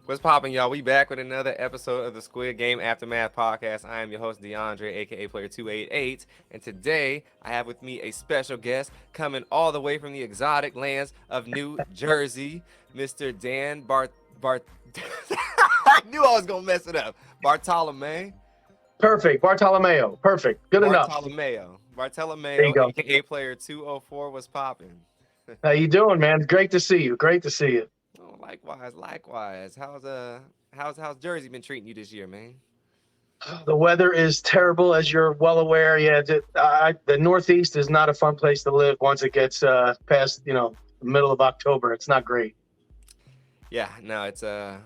What's poppin', y'all? We back with another episode of the Squid Game Aftermath podcast. I am your host, DeAndre, aka Player 288, and today I have with me a special guest coming all the way from the exotic lands of New Jersey, Mr. Dan Bart. I knew I was gonna mess it up. Bartolome. Perfect. Bartolomeo. Perfect. Good enough. Bartolomeo. There you Bartolomeo, go. aka Player 204. What's poppin'? How you doing, man? Great to see you. Great to see you. Oh, likewise. How's Jersey been treating you this year, man? The weather is terrible, as you're well aware. Yeah, the Northeast is not a fun place to live once it gets past, the middle of October. It's not great. Yeah, no, it's not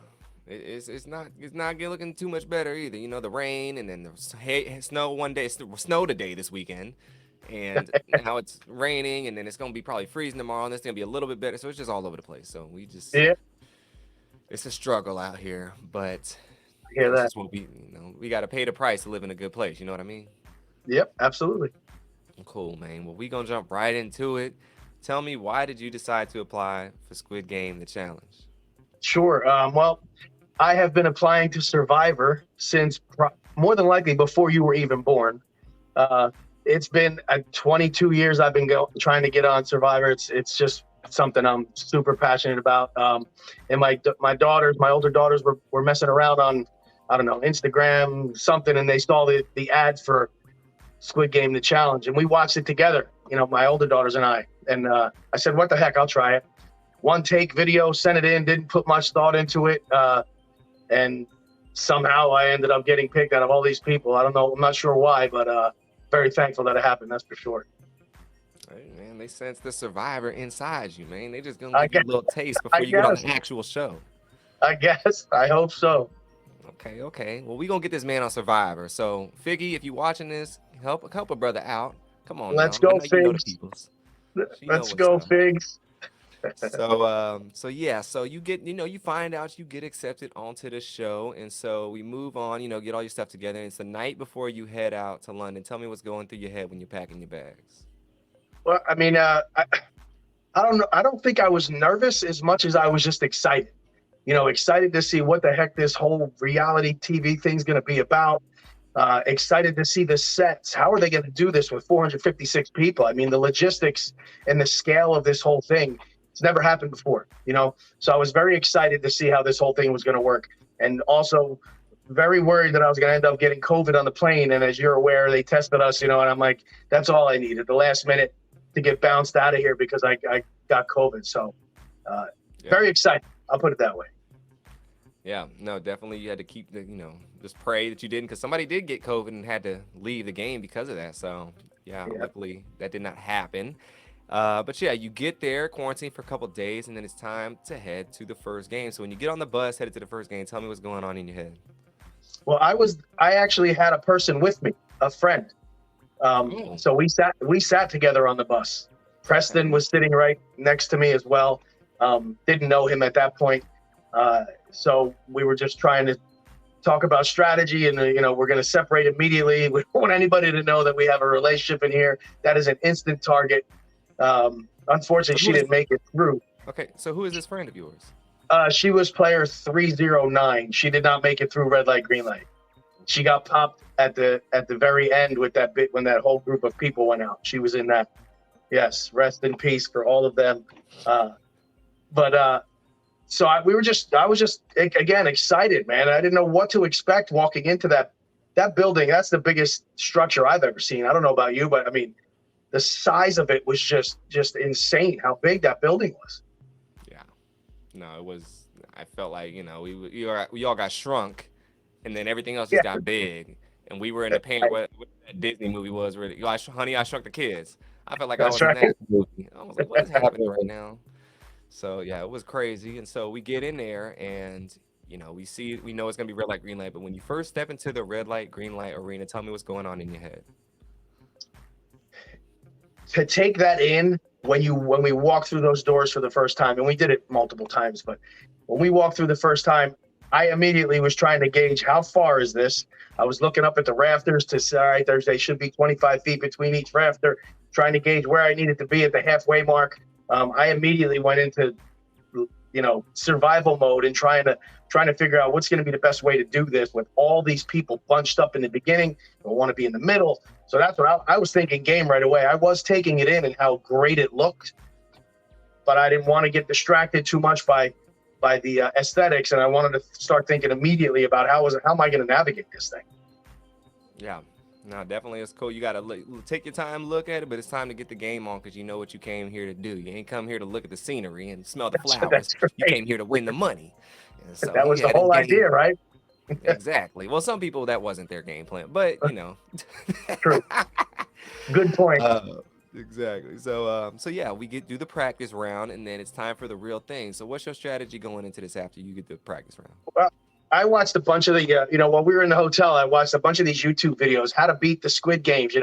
looking too much better either. You know, the rain and then the snow one day, snow today this weekend, and now it's raining and then it's gonna be probably freezing tomorrow and it's gonna be a little bit better. So it's just all over the place. So Yeah, it's a struggle out here, but I hear that's that. just what we got to pay the price to live in a good place. You know what I mean? Yep, absolutely. Cool, man. Well, we gonna jump right into it. Tell me, why did you decide to apply for Squid Game the challenge? Sure. Well, I have been applying to Survivor since more than likely before you were even born. Uh, it's been 22 years I've been trying to get on Survivor. It's just something I'm super passionate about. And my older daughters were messing around on, I don't know, Instagram, something, and they saw the ads for Squid Game, the challenge, and we watched it together. My older daughters and I. And I said, "What the heck? I'll try it." One take video, sent it in, didn't put much thought into it, and somehow I ended up getting picked out of all these people. I don't know, I'm not sure why, but very thankful that it happened. That's for sure. Hey, man, they sense the survivor inside you, man. They just gonna I give you guess. a little taste I before you get on guess. the actual show. I guess. I hope so. Okay. Well, we gonna get this man on Survivor. So, Figgy, if you watching this, help a brother out. Come on Let's now. I go, know you know the Figs. peoples. She know Let's what's go, up. Figs. So yeah, so you get, you find out you get accepted onto the show, and so we move on, get all your stuff together. And it's the night before you head out to London. Tell me what's going through your head when you're packing your bags. Well, I mean, I don't know. I don't think I was nervous as much as I was just excited. Excited to see what the heck this whole reality TV thing's going to be about. Excited to see the sets. How are they going to do this with 456 people? I mean, the logistics and the scale of this whole thing, it's never happened before, So I was very excited to see how this whole thing was going to work. And also very worried that I was going to end up getting COVID on the plane. And as you're aware, they tested us, and I'm like, that's all I needed, the last minute to get bounced out of here because I got COVID. So Yeah. very excited. I'll put it that way. Yeah, no, definitely you had to keep just pray that you didn't, because somebody did get COVID and had to leave the game because of that. So yeah, Yeah. luckily that did not happen. But yeah, you get there, quarantine for a couple days, and then it's time to head to the first game. So when you get on the bus, headed to the first game, tell me what's going on in your head. Well, I actually had a person with me, a friend. Oh, So we sat together on the bus. Preston was sitting right next to me as well. Didn't know him at that point. So we were just trying to talk about strategy, and we're going to separate immediately. We don't want anybody to know that we have a relationship in here. That is an instant target. Unfortunately, so she who is didn't make it through. okay? So who is this friend of yours? She was player 309. She did not make it through red light, green light. She got popped at the very end with that bit when that whole group of people went out. She was in that. Yes, rest in peace for all of them. But so I was just again excited, man. I didn't know what to expect walking into that building. That's the biggest structure I've ever seen. I don't know about you, but I mean, the size of it was just insane. How big that building was. Yeah, no, it was. I felt like we all got shrunk, and then everything else Yeah, just got big, and we were in the paint. What that Disney movie was, where Honey, I Shrunk the Kids. I felt like I that's was in right. that movie. I was like, what is happening right now? So yeah, it was crazy. And so we get in there, and we know it's gonna be red light, green light. But when you first step into the red light, green light arena, tell me what's going on in your head. To take that in when we walked through those doors for the first time, and we did it multiple times, but when we walked through the first time, I immediately was trying to gauge how far is this. I was looking up at the rafters to say, all right, they should be 25 feet between each rafter, trying to gauge where I needed to be at the halfway mark. I immediately went into, survival mode and trying to figure out what's going to be the best way to do this with all these people bunched up in the beginning. I want to be in the middle. So that's what I was thinking game right away. I was taking it in and how great it looked, but I didn't want to get distracted too much by the aesthetics. And I wanted to start thinking immediately about how am I going to navigate this thing? Yeah. No, definitely it's cool. You got to take your time, look at it, but it's time to get the game on because you know what you came here to do. You ain't come here to look at the scenery and smell the flowers. That's right. You came here to win the money. And so that was the whole idea, right? Exactly. Well, some people that wasn't their game plan, but True. Good point. Exactly. So yeah, we do the practice round, and then it's time for the real thing. So what's your strategy going into this after you get the practice round? Well, I watched a bunch of the, while we were in the hotel, I watched a bunch of these YouTube videos, how to beat the Squid games,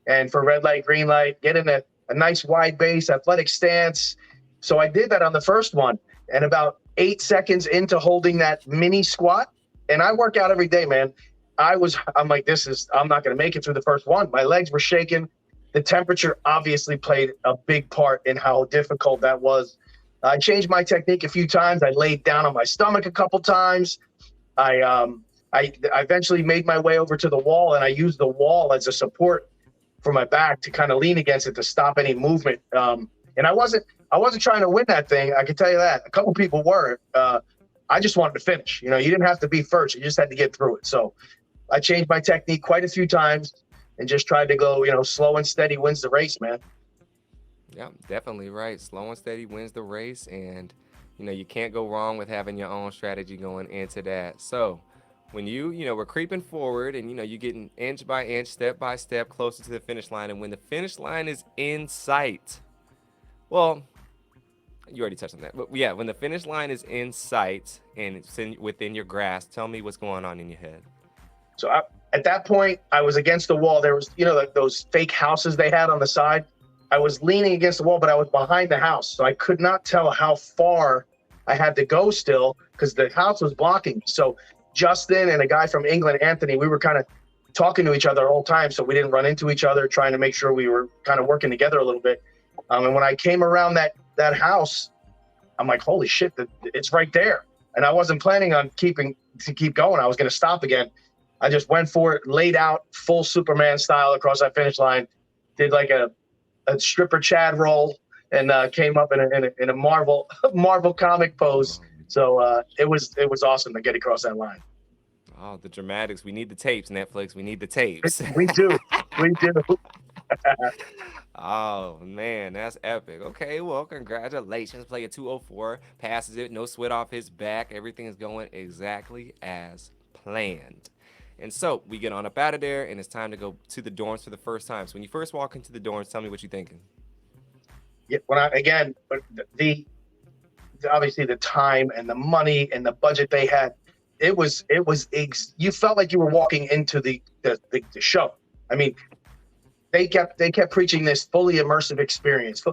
and for red light, green light, get in a nice wide base, athletic stance. So I did that on the first one, and about 8 seconds into holding that mini squat, and I work out every day, man. I'm like, I'm not going to make it through the first one. My legs were shaking. The temperature obviously played a big part in how difficult that was. I changed my technique a few times. I laid down on my stomach a couple times. I eventually made my way over to the wall, and I used the wall as a support for my back to kind of lean against it to stop any movement. And I wasn't trying to win that thing. I can tell you that. A couple people were. I just wanted to finish. You didn't have to be first. You just had to get through it. So I changed my technique quite a few times and just tried to go, slow and steady wins the race, man. Yeah, definitely right. Slow and steady wins the race, and you can't go wrong with having your own strategy going into that. So when we're creeping forward and, you're getting inch by inch, step by step closer to the finish line. And when the finish line is in sight, well, you already touched on that. But yeah, when the finish line is in sight and it's within your grasp, tell me what's going on in your head. So at that point, I was against the wall. There was, those fake houses they had on the side. I was leaning against the wall, but I was behind the house. So I could not tell how far I had to go still because the house was blocking me. So Justin and a guy from England, Anthony, we were kind of talking to each other the whole time. So we didn't run into each other, trying to make sure we were kind of working together a little bit. And when I came around that house, I'm like, holy shit, it's right there. And I wasn't planning on keep going. I was going to stop again. I just went for it, laid out full Superman style across that finish line, did like a stripper Chad roll, and came up in a Marvel comic pose. So it was awesome to get across that line. Oh, the dramatics. We need the tapes, Netflix. We need the tapes. We do. Oh, man, that's epic. Okay, well, congratulations. Player 204 passes it. No sweat off his back. Everything is going exactly as planned. And so we get on up out of there, and it's time to go to the dorms for the first time. So when you first walk into the dorms, tell me what you're thinking. Yeah, obviously the time and the money and the budget they had, you felt like you were walking into the show. I mean, they kept preaching this fully immersive experience.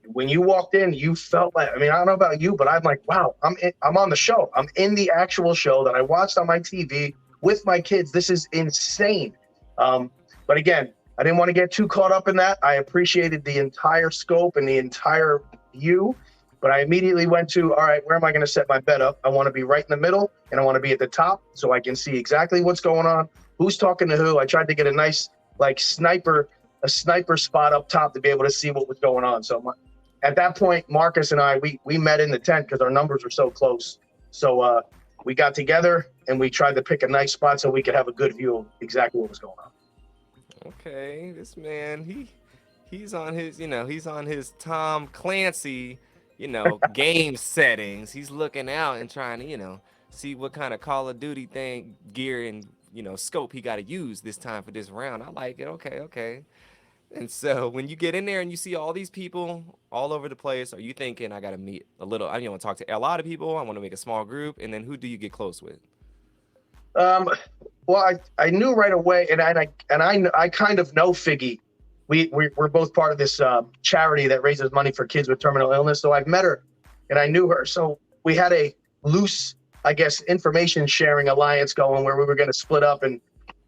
When you walked in, you felt like, I don't know about you, but I'm like, wow, I'm on the show. I'm in the actual show that I watched on my TV with my kids. This is insane. But again, I didn't want to get too caught up in that. I appreciated the entire scope and the entire view, but I immediately went to, all right, where am I going to set my bed up? I want to be right in the middle, and I want to be at the top so I can see exactly what's going on, who's talking to who. I tried to get a nice sniper spot up top to be able to see what was going on. So at that point, Marcus and I, we met in the tent because our numbers were so close. So we got together and we tried to pick a nice spot so we could have a good view of exactly what was going on. Okay, this man, he's on his Tom Clancy, game settings. He's looking out and trying to, see what kind of Call of Duty gear and, scope he got to use this time for this round. I like it. Okay. And so when you get in there and you see all these people all over the place, are you thinking, I got to meet I want to talk to a lot of people. I want to make a small group. And then who do you get close with? Well, I knew right away, and I kind of know Figgy. We're both part of this charity that raises money for kids with terminal illness. So I've met her, and I knew her. So we had a loose, I guess, information sharing alliance going where we were going to split up and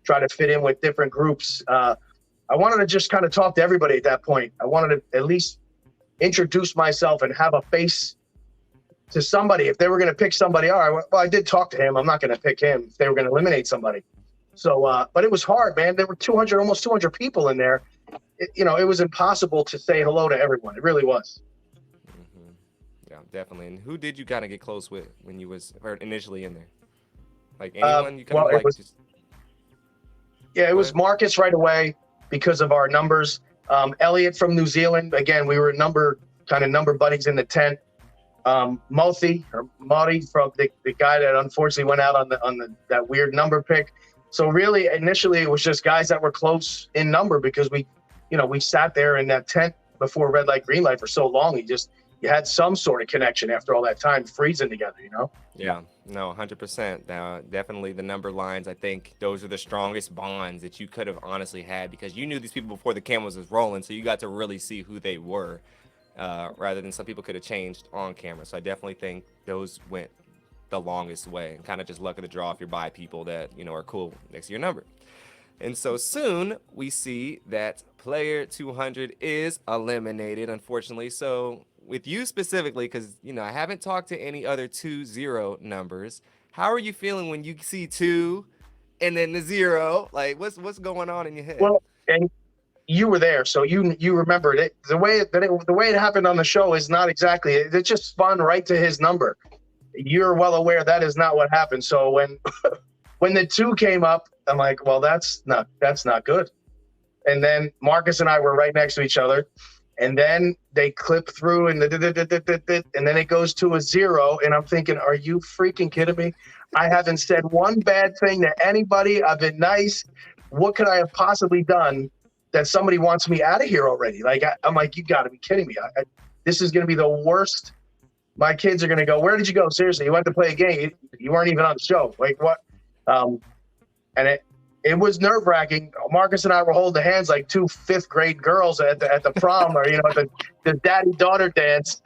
try to fit in with different groups. I wanted to just kind of talk to everybody at that point. I wanted to at least introduce myself and have a face to somebody. If they were going to pick somebody, all right, well, I did talk to him. I'm not going to pick him if they were going to eliminate somebody. So, but it was hard, man. There were 200, almost 200 people in there. It was impossible to say hello to everyone. It really was. Hmm. Yeah, definitely. And who did you kind of get close with when you was or initially in there? Like anyone you kind Well, of like just it go was ahead. Marcus right away because of our numbers. Elliot from New Zealand. Again, we were number buddies in the tent. Moti from the guy that unfortunately went out on that weird number pick. So really, initially, it was just guys that were close in number because we sat there in that tent before red light, green light for so long. You had some sort of connection after all that time freezing together. Yeah, no, 100%. Definitely the number lines. I think those are the strongest bonds that you could have honestly had because you knew these people before the cameras was rolling, so you got to really see who they were, rather than some people could have changed on camera. So I definitely think those went the longest way, and kind of just luck of the draw if you're by people that are cool next to your number. And so soon we see that player 200 is eliminated, unfortunately. So with you specifically, because I haven't talked to any other 2-0 numbers. How are you feeling when you see 2 and then the 0? Like what's going on in your head? Well, and you were there, so you remembered it. The way it happened on the show is not exactly. It just spun right to his number. You're well aware that is not what happened. So when the 2 came up, I'm like, well, that's not good. And then Marcus and I were right next to each other, and then they clip through and then it goes to a 0, and I'm thinking, are you freaking kidding me? I haven't said one bad thing to anybody. I've been nice. What could I have possibly done that somebody wants me out of here already? Like I'm like, you got to be kidding me. This is going to be the worst. My kids are going to go, where did you go? Seriously, you went to play a game. You weren't even on the show. Like what? And it was nerve wracking. Marcus and I were holding hands like 2 fifth-grade girls at the prom, or at the daddy-daughter dance.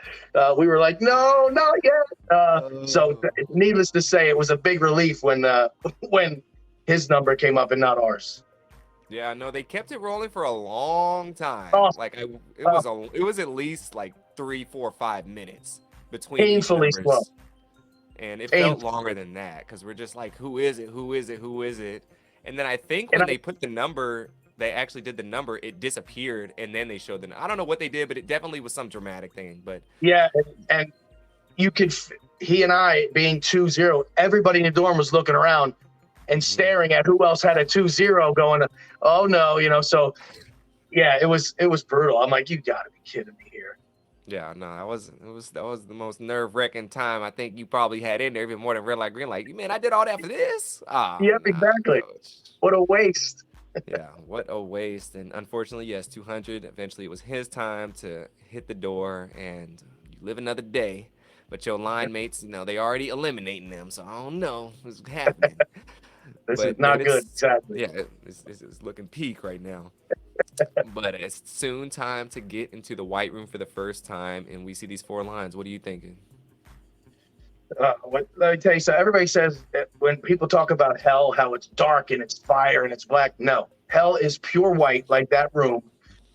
We were like, no, not yet. So needless to say, it was a big relief when his number came up and not ours. Yeah, no, they kept it rolling for a long time. Oh, Like it was at least like 3, 4, 5 minutes between each painfully slow. numbers. And it felt longer than that because we're just like, who is it? Who is it? Who is it? And then I think when they put the number, they actually did the number, it disappeared, and then they showed I don't know what they did, but it definitely was some dramatic thing. But yeah, and you could, he and I being 2-0, everybody in the dorm was looking around and staring at who else had a 2-0 going, oh no, so yeah, it was brutal. I'm like, you gotta be kidding me here. yeah, no, that was the most nerve-wracking time I think you probably had in there, even more than red light, green light. Man, I did all that for this? Yep, Nah, exactly. coach. What a waste. Yeah, what a waste. And unfortunately, yes, 200, eventually it was his time to hit the door, and you live another day. But your line mates, they already eliminating them, so I don't know what's happening. This is But man, not good, exactly. yeah, it's looking peak right now. But it's soon time to get into the white room for the first time, and we see these 4 lines. What are you thinking? Let me tell you something. Everybody says that when people talk about hell, how it's dark and it's fire and it's black. No, hell is pure white, like that room.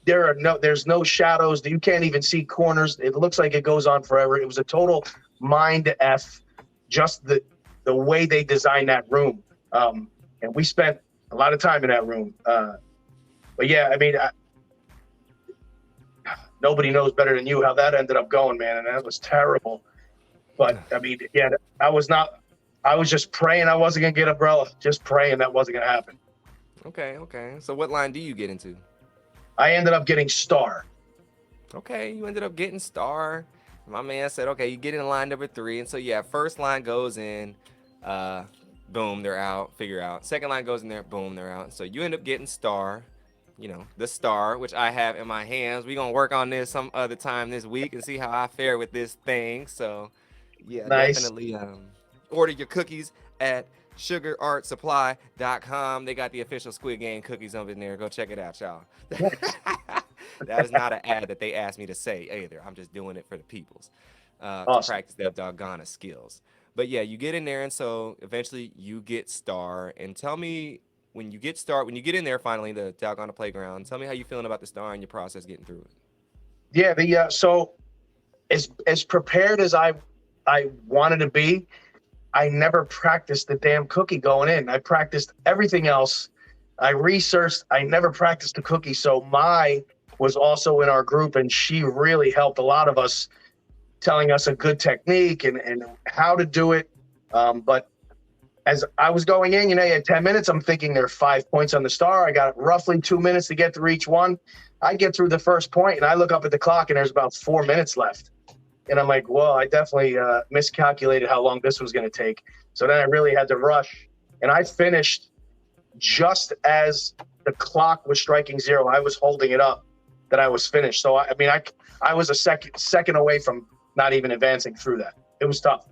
There's no shadows. You can't even see corners. It looks like it goes on forever. It was a total mind F, just the way they designed that room. And we spent a lot of time in that room. But yeah, I mean, nobody knows better than you how that ended up going, man. And that was terrible. But I mean, yeah, I was just praying I wasn't going to get umbrella, just praying that wasn't going to happen. Okay. So what line do you get into? I ended up getting star. Okay, you ended up getting star. My man said, okay, you get in line number 3. And so, yeah, first line goes in, boom, they're out, figure out. Second line goes in there, boom, they're out. So you end up getting star, the star, which I have in my hands. We're going to work on this some other time this week and see how I fare with this thing. So, yeah, Nice. definitely order your cookies at sugarartsupply.com. They got the official Squid Game cookies up in there. Go check it out, y'all. That is not an ad that they asked me to say either. I'm just doing it for the peoples Awesome. to practice their doggone skills. But yeah, you get in there, and so eventually you get star. And tell me when you get in there finally, the doggone playground. Tell me how you feeling about the star and your process getting through it. Yeah, so as prepared as I I wanted to be, I never practiced the damn cookie going in. I practiced everything else. I researched. I never practiced the cookie. So Mai was also in our group, and she really helped a lot of us, telling us a good technique and how to do it. But as I was going in, you had 10 minutes. I'm thinking there are 5 points on the star. I got roughly 2 minutes to get through each one. I get through the first point, and I look up at the clock, and there's about 4 minutes left. And I'm like, well, I definitely miscalculated how long this was going to take. So then I really had to rush. And I finished just as the clock was striking zero. I was holding it up that I was finished. So, I was a second away from not even advancing through that. It was tough.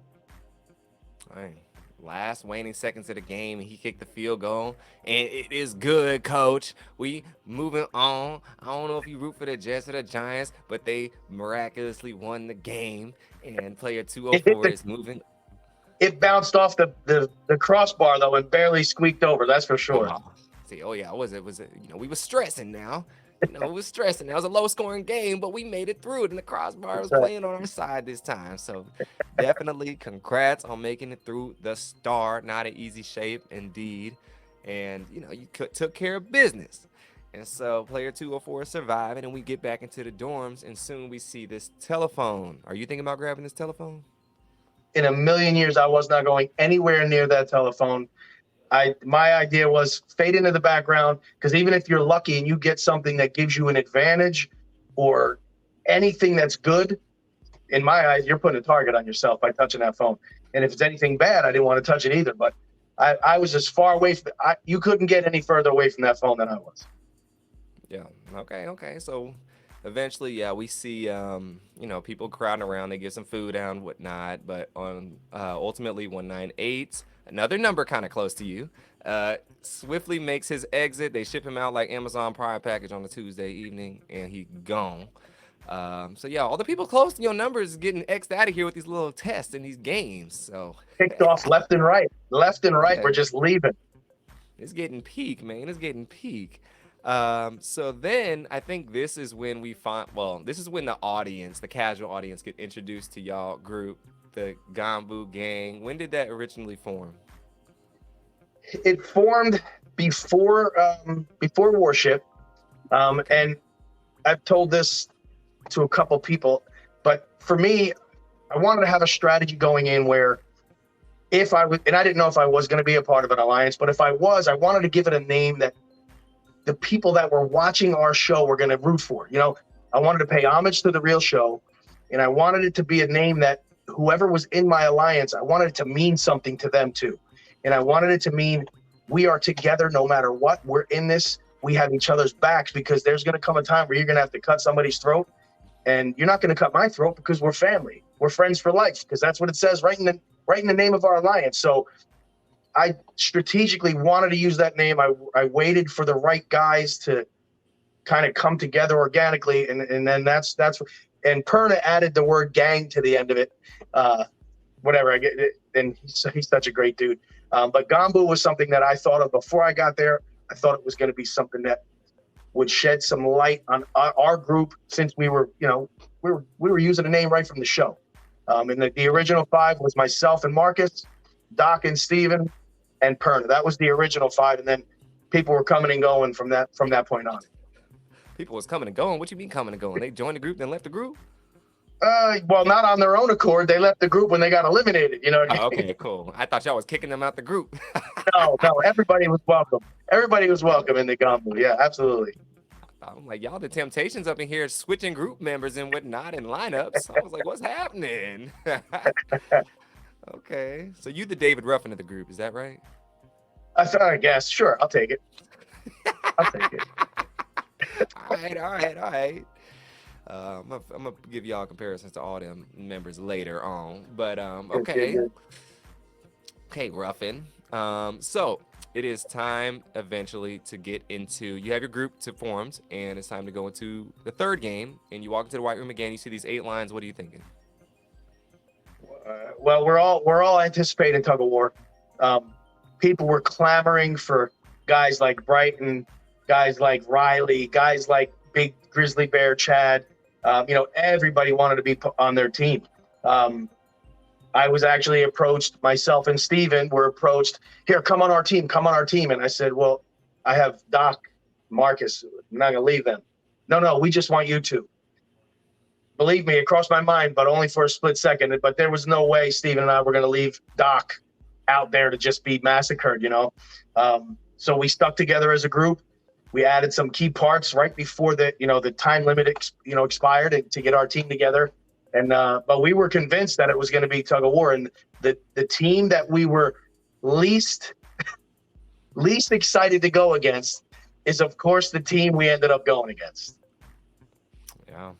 Dang. Last waning seconds of the game, he kicked the field goal, and it is good, Coach. We moving on. I don't know if you root for the Jets or the Giants, but they miraculously won the game, and player 204 is moving. It bounced off the crossbar though and barely squeaked over. That's for sure. Was it? We were stressing now. It was stressing. That was a low-scoring game, but we made it through it, and the crossbar was playing on our side this time. So definitely congrats on making it through the star. Not an easy shape, indeed. And, you took care of business. And so player 204 is surviving, and we get back into the dorms, and soon we see this telephone. Are you thinking about grabbing this telephone? In a million years, I was not going anywhere near that telephone. My idea was fade into the background, because even if you're lucky and you get something that gives you an advantage or anything that's good, in my eyes, you're putting a target on yourself by touching that phone. And if it's anything bad, I didn't want to touch it either. But I was as far away from you couldn't get any further away from that phone than I was. Yeah. Okay. So eventually, we see, people crowding around. They get some food out and whatnot. But on ultimately 198. Another number kind of close to you, swiftly makes his exit. They ship him out like Amazon Prime package on a Tuesday evening, and he gone. All the people close to your numbers getting X'd out of here with these little tests and these games. So picked off left and right. Yeah. We're just leaving. It's getting peak, man. It's getting peak. So then I think this is when this is when the audience, the casual audience, get introduced to y'all group, the Gambu gang. When did that originally form? It formed before Warship, and I've told this to a couple people, but for me, I wanted to have a strategy going in where if I was, and I didn't know if I was going to be a part of an alliance, but if I was, I wanted to give it a name that the people that were watching our show were going to root for. I wanted to pay homage to the real show, and I wanted it to be a name that whoever was in my alliance, I wanted it to mean something to them too. And I wanted it to mean we are together no matter what. We're in this. We have each other's backs, because there's going to come a time where you're going to have to cut somebody's throat. And you're not going to cut my throat, because we're family. We're friends for life, because that's what it says right in the name of our alliance. So I strategically wanted to use that name. I waited for the right guys to kind of come together organically. And then that's and Perna added the word gang to the end of it. Whatever, I get it. And he's such a great dude. But Gambu was something that I thought of before I got there. I thought it was going to be something that would shed some light on our group, since we were using a name right from the show. And the original 5 was myself and Marcus, Doc and Steven, and Perna. That was the original 5, and then people were coming and going from that point on. People was coming and going? What you mean coming and going? They joined the group, then left the group? Well, not on their own accord. They left the group when they got eliminated. Okay, cool. I thought y'all was kicking them out the group. No, everybody was welcome. Everybody was welcome in the Gambu. Yeah, absolutely. I'm like, y'all the Temptations up in here switching group members and whatnot in lineups. I was like, what's happening? Okay. So you the David Ruffin of the group, is that right? I guess. Sure, I'll take it. All right. I'm gonna give y'all comparisons to all them members later on. But okay. Okay, Ruffin. So it is time eventually to get into, you have your group to formed, and it's time to go into the third game, and you walk into the white room again, you see these 8 lines. What are you thinking? Well, we're all anticipating tug of war. People were clamoring for guys like Brighton, guys like Riley, guys like Big Grizzly Bear Chad. Everybody wanted to be on their team. I I was actually approached, myself and Steven were approached, here, come on our team. And I said, well, I have Doc, Marcus, I'm not going to leave them. No, we just want you two. Believe me, it crossed my mind, but only for a split second. But there was no way Steven and I were going to leave Doc out there to just be massacred, So we stuck together as a group. We added some key parts right before the time limit, expired to get our team together. And but we were convinced that it was going to be tug of war. And the team that we were least excited to go against is, of course, the team we ended up going against. Yeah.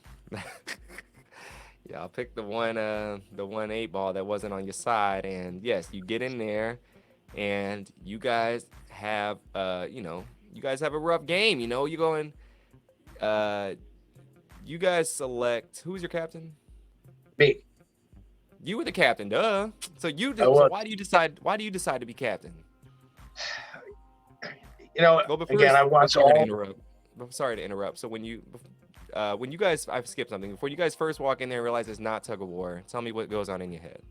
Yeah, I'll pick the 1-8 ball that wasn't on your side. And yes, you get in there and you guys have a rough game. You're going, you guys select, who's your captain? Me. You were the captain, duh. So why do you decide to be captain? Again, I watch all. I'm sorry to interrupt. So when you guys, I've skipped something. Before you guys first walk in there and realize it's not tug of war, tell me what goes on in your head.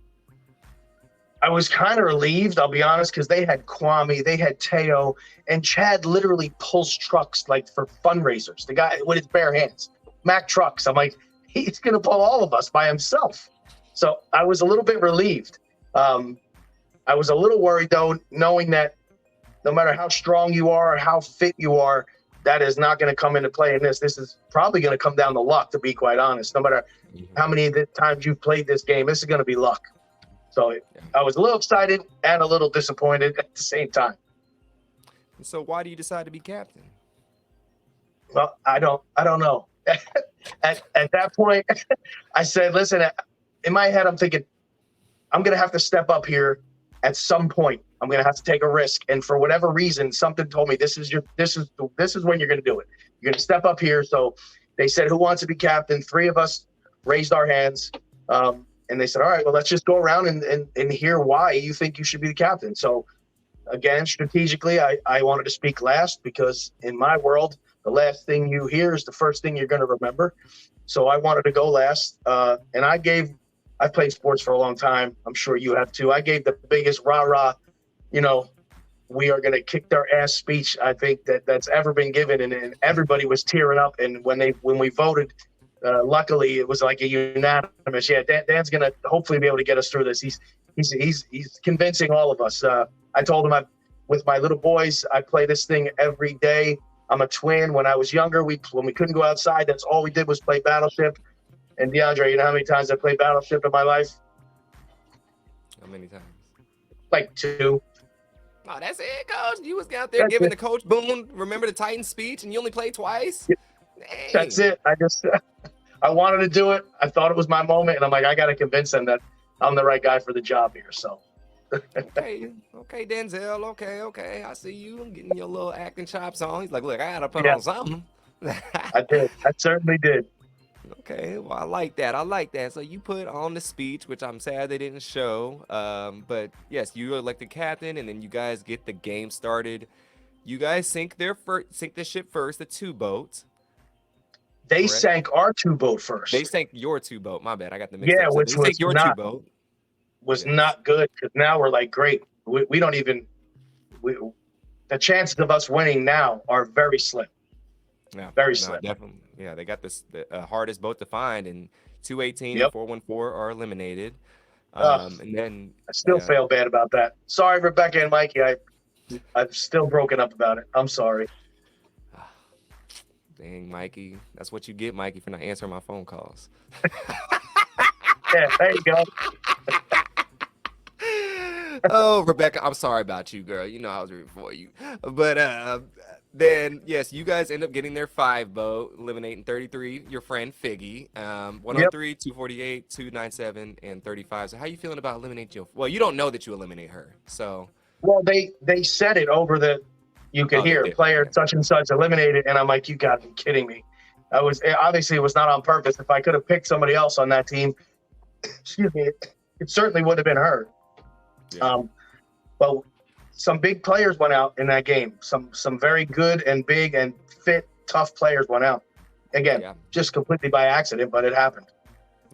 I was kind of relieved, I'll be honest, because they had Kwame, they had Teo, and Chad literally pulls trucks like for fundraisers. The guy with his bare hands, Mack trucks. I'm like, he's going to pull all of us by himself. So I was a little bit relieved. I was a little worried, though, knowing that no matter how strong you are or how fit you are, that is not going to come into play in this. This is probably going to come down to luck, to be quite honest. No matter how many times you've played this game, this is going to be luck. So I was a little excited and a little disappointed at the same time. So why do you decide to be captain? Well, I don't know. At that point, I said, listen, in my head, I'm thinking, I'm going to have to step up here at some point. I'm going to have to take a risk. And for whatever reason, something told me this is when you're going to do it. You're going to step up here. So they said, who wants to be captain? 3 of us raised our hands. And they said, all right, well, let's just go around and hear why you think you should be the captain. So again, strategically, I wanted to speak last because in my world, the last thing you hear is the first thing you're going to remember. So I wanted to go last. And I've played sports for a long time. I'm sure you have too. I gave the biggest rah-rah, we are going to kick their ass speech, I think that's ever been given. And everybody was tearing up. And when we voted, luckily it was like a unanimous. Yeah, Dan's going to hopefully be able to get us through this. He's convincing all of us. I told him with my little boys, I play this thing every day. I'm a twin. When I was younger, when we couldn't go outside, that's all we did was play Battleship. And DeAndre, you know how many times I played Battleship in my life? How many times? Like 2. Oh, that's it, coach. You was out there giving the coach Boone, remember the Titan speech, and you only played twice? Dang. That's it. I wanted to do it. I thought it was my moment, and I'm like, I got to convince them that I'm the right guy for the job here. So. Okay, Denzel. Okay. I see you getting your little acting chops on. He's like, look, I gotta put on something. I did. I certainly did. Okay, well, I like that. So you put on the speech, which I'm sad they didn't show. But yes, you elected captain, and then you guys get the game started. You guys sink the ship first, the 2 boats. They correct? sank our 2 boat first. They sank your 2 boat. My bad, I got the mix Yeah, up. So which they was sank your not 2 boat. Was not good because now we're like, great. We don't even. The chances of us winning now are very slim. Yeah, very slim. Definitely. Yeah, they got the hardest boat to find, and 218 Yep. and 414 are eliminated. And then I still feel bad about that. Sorry, Rebecca and Mikey. I'm still broken up about it. I'm sorry. Dang, Mikey. That's what you get, Mikey, for not answering my phone calls. Yeah, there you go. Oh, Rebecca, I'm sorry about you, girl. You know I was rooting for you. But then, yes, you guys end up getting their 5 boat, eliminating 33, your friend Figgy, 103, 248, 297, and 35. So how you feeling about eliminating your... Well, you don't know that you eliminate her, so... Well, they said it over you could hear player such and such eliminated, and I'm like, you got to be kidding me. Obviously it was not on purpose. If I could have picked somebody else on that team, excuse me, it certainly would have been her. Yeah. But some big players went out in that game. Some very good and big and fit, tough players went out. Again, just completely by accident, but it happened.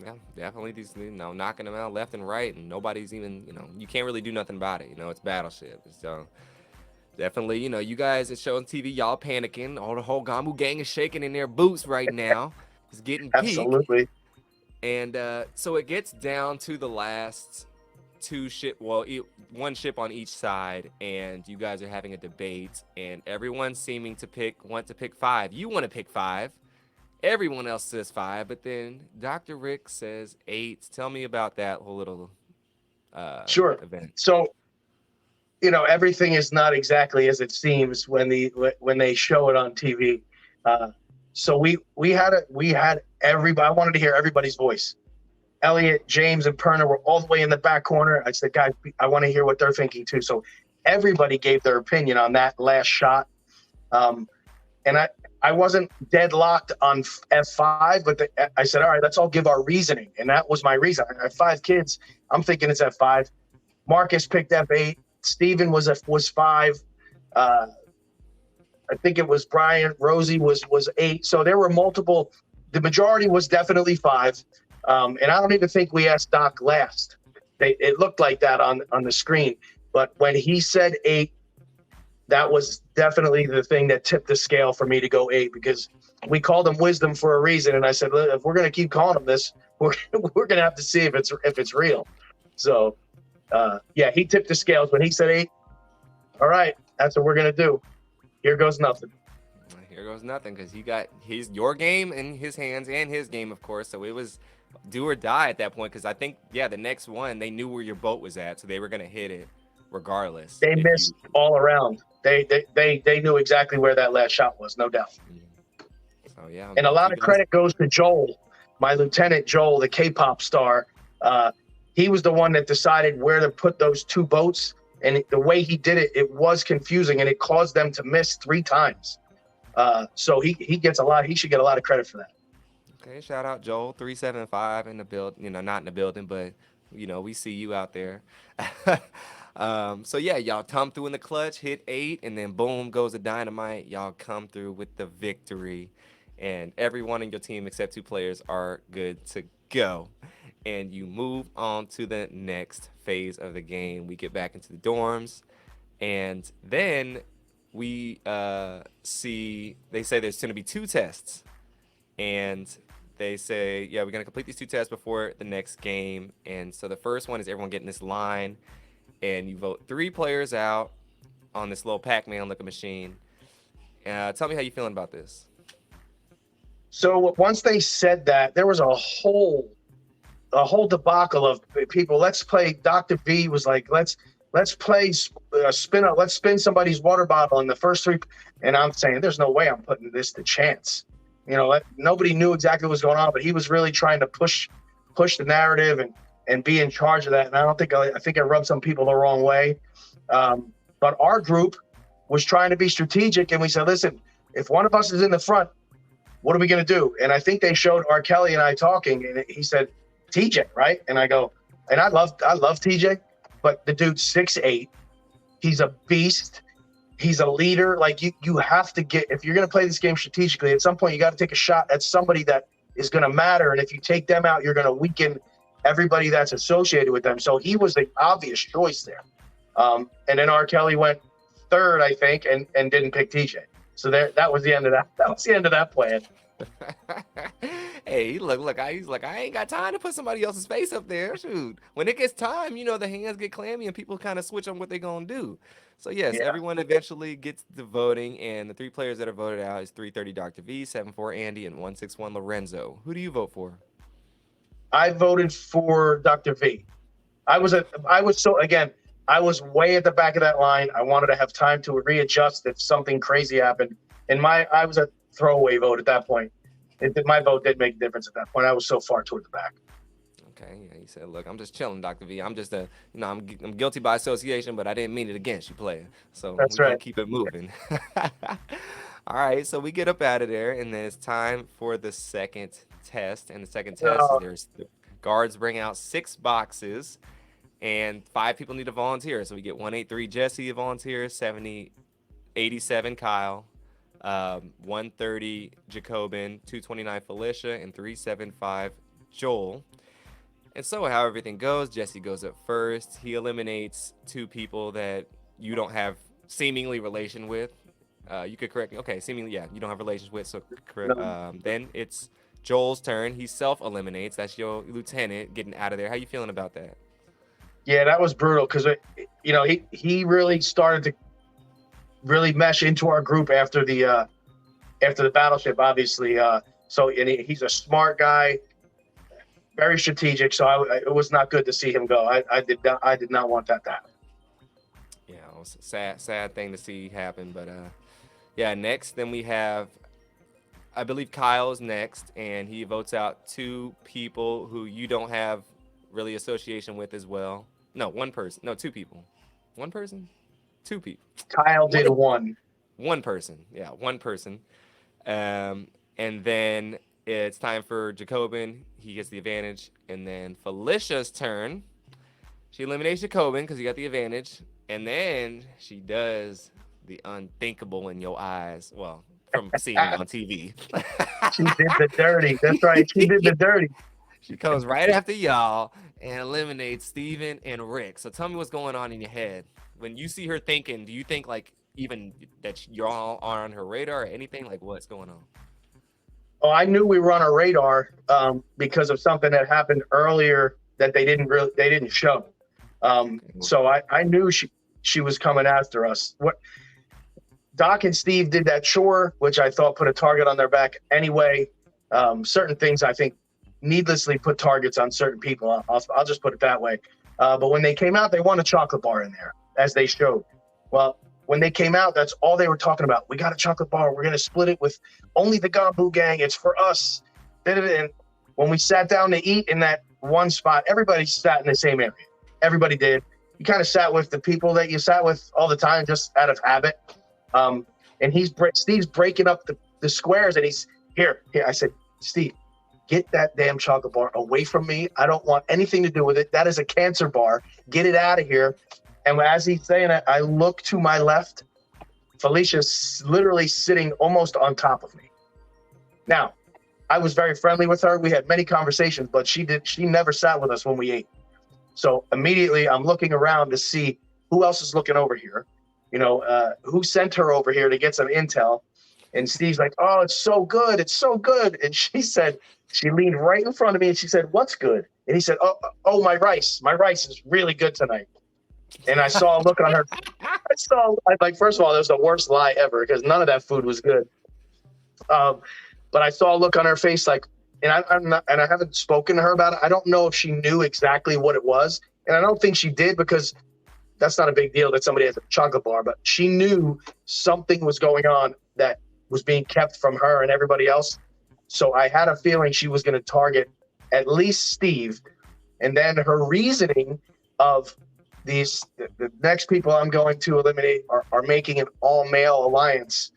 Yeah, definitely. These, knocking them out left and right, and nobody's even, you can't really do nothing about it. It's Battleship. So definitely, you guys that show on TV, y'all panicking. All the whole Gamu gang is shaking in their boots right now. It's getting peak. Absolutely. And so it gets down to the last two ship, well, one ship on each side, and you guys are having a debate, and everyone's seeming to want to pick five. You want to pick five. Everyone else says five, but then Dr. Rick says eight. Tell me about that whole little Sure. event. So, everything is not exactly as it seems when they show it on TV. Uh, so we had everybody. I wanted to hear everybody's voice. Elliot, James, and Perna were all the way in the back corner. I said, guys, I want to hear what they're thinking too. So everybody gave their opinion on that last shot. And I wasn't deadlocked on F5, but I said, all right, let's all give our reasoning. And that was my reason. I have 5 kids. I'm thinking it's F5. Marcus picked F8. Steven was 5. I think it was Brian. Rosie was 8. So there were multiple. The majority was definitely 5. And I don't even think we asked Doc last. It looked like that on the screen. But when he said 8, that was definitely the thing that tipped the scale for me to go 8, because we called him wisdom for a reason. And I said, if we're going to keep calling him this, we're going to have to see if it's real. So, yeah, he tipped the scales when he said 8. All right, that's what we're going to do. Here goes nothing. Here goes nothing, because your game in his hands and his game, of course. So it was do or die at that point, because I think, the next one, they knew where your boat was at, so they were going to hit it regardless. They missed all around. They knew exactly where that last shot was, no doubt. So, yeah. And a lot of credit goes to Joel, my lieutenant Joel, the K-pop star. He was the one that decided where to put those 2 boats. And the way he did it, it was confusing, and it caused them to miss 3 times. So he gets he should get a lot of credit for that. Okay, shout out Joel 375 in the build. Not in the building, but we see you out there. So yeah, y'all come through in the clutch, hit 8, and then boom goes the dynamite. Y'all come through with the victory, and everyone in your team except 2 players are good to go. And you move on to the next phase of the game. We get back into the dorms, and then we see they say there's going to be 2 tests, and they say, yeah, we're going to complete these 2 tests before the next game. And so the first one is everyone getting this line, and you vote 3 players out on this little Pac-Man looking machine. Tell me how you feeling about this. So once they said that, there was a whole debacle of people. Let's play. Dr. V was like, let's play let's spin somebody's water bottle in the first 3. And I'm saying, there's no way I'm putting this to chance. Nobody knew exactly what was going on, but he was really trying to push the narrative and be in charge of that. And I think I rubbed some people the wrong way. But our group was trying to be strategic, and we said, listen, if one of us is in the front, what are we going to do? And I think they showed R. Kelly and I talking, and he said, TJ, right? And I go, and I love TJ, but the dude's 6'8". He's a beast. He's a leader. Like you have to if you're going to play this game strategically, at some point you got to take a shot at somebody that is going to matter. And if you take them out, you're going to weaken everybody that's associated with them. So he was the obvious choice there. And then R. Kelly went 3rd, I think, and didn't pick TJ. So that was the end of that. That was the end of that plan. Hey, look, he's like, I ain't got time to put somebody else's face up there. Shoot. When it gets time, the hands get clammy and people kind of switch on what they're going to do. So, yes, Yeah. everyone eventually gets the voting, and the 3 players that are voted out is 330 Dr. V, 74 Andy, and 161 Lorenzo. Who do you vote for? I voted for Dr. V. I was way at the back of that line. I wanted to have time to readjust if something crazy happened. And I was a throwaway vote at that point. My vote did make a difference at that point. I was so far toward the back. Okay, yeah, he said, "Look, I'm just chilling, Dr. V. I'm just I'm guilty by association, but I didn't mean it against you, player. So That's we're gonna right. keep it moving." All right, so we get up out of there, and then it's time for the second test. And the second test is there's the guards bring out 6 boxes, and 5 people need to volunteer. So we get 183 Jesse a volunteer, 87 Kyle, 130 Jacobin, 229 Felicia, and 375 Joel. And so how everything goes, Jesse goes up first. He eliminates two people that you don't have seemingly relation with. You could correct me. Okay, seemingly, yeah, you don't have relations with. So No. then it's Joel's turn. He self-eliminates. That's your lieutenant getting out of there. How you feeling about that? Yeah, that was brutal because he really started to really mesh into our group after the battleship, obviously. He's a smart guy, very strategic. So it was not good to see him go. I did not want that to happen. Yeah, it was a sad thing to see happen. But yeah, next then we have, I believe Kyle's next, and he votes out two people who you don't have really association with as well. No, one person. No, two people. One person? Two people. Kyle One did one. one person. Yeah, one person. And then it's time for Jacobin. He gets the advantage. And then Felicia's turn. She eliminates Jacobin because he got the advantage. And then she does the unthinkable in your eyes. Well, from seeing it on TV. She did the dirty. That's right. She did the dirty. She comes right after y'all and eliminates Steven and Rick. So tell me what's going on in your head. When you see her thinking, do you think like even that y'all are on her radar or anything? Like what's going on? Oh, I knew we were on her radar because of something that happened earlier that they didn't show. So I knew she was coming after us. What Doc and Steve did that chore, which I thought put a target on their back anyway. Certain things I think needlessly put targets on certain people. I'll just put it that way. But when they came out, they want a chocolate bar in there, as they showed. Well, when they came out, that's all they were talking about. We got a chocolate bar. We're going to split it with only the Gambu gang. It's for us. And when we sat down to eat in that one spot, everybody sat in the same area. Everybody did. You kind of sat with the people that you sat with all the time, just out of habit. And Steve's breaking up the squares, and he's here. I said, Steve, get that damn chocolate bar away from me. I don't want anything to do with it. That is a cancer bar. Get it out of here. And as he's saying it, I look to my left. Felicia's literally sitting almost on top of me. Now, I was very friendly with her. We had many conversations, but she never sat with us when we ate. So immediately I'm looking around to see who else is looking over here. Who sent her over here to get some intel. And Steve's like, oh, it's so good. It's so good. And she leaned right in front of me and she said, what's good? And he said, oh, my rice. My rice is really good tonight. And I saw a look on her. First of all, that was the worst lie ever because none of that food was good. But I saw a look on her face I haven't spoken to her about it. I don't know if she knew exactly what it was. And I don't think she did because that's not a big deal that somebody has a chocolate bar, but she knew something was going on that was being kept from her and everybody else. So I had a feeling she was going to target at least Steve. And then her reasoning of the next people I'm going to eliminate are making an all-male alliance.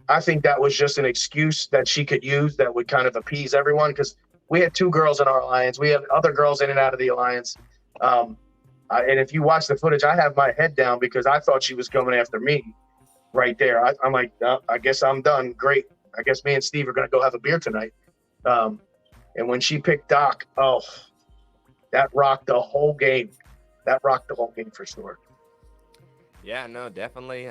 I think that was just an excuse that she could use that would kind of appease everyone because we had two girls in our alliance. We had other girls in and out of the alliance. And if you watch the footage, I have my head down because I thought she was coming after me right there. I'm like, I guess I'm done. Great. I guess me and Steve are going to go have a beer tonight. And when she picked Doc, that rocked the whole game. That rocked the whole game for sure. Yeah, no, definitely.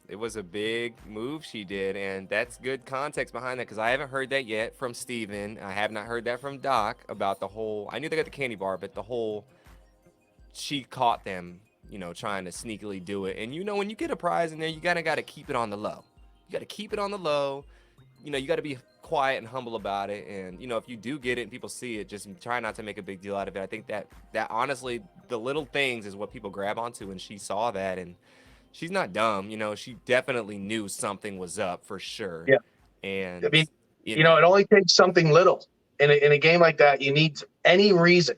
It was a big move she did, and that's good context behind that because I haven't heard that yet from Steven. I have not heard that from Doc about the whole. I knew they got the candy bar, but the whole she caught them, trying to sneakily do it. And when you get a prize in there, you gotta keep it on the low. You gotta keep it on the low. You gotta be quiet and humble about it. And if you do get it and people see it, just try not to make a big deal out of it. I think that honestly, the little things is what people grab onto, and she saw that, and she's not dumb. She definitely knew something was up for sure. Yeah. And I mean, it only takes something little in a game like that. You need any reason,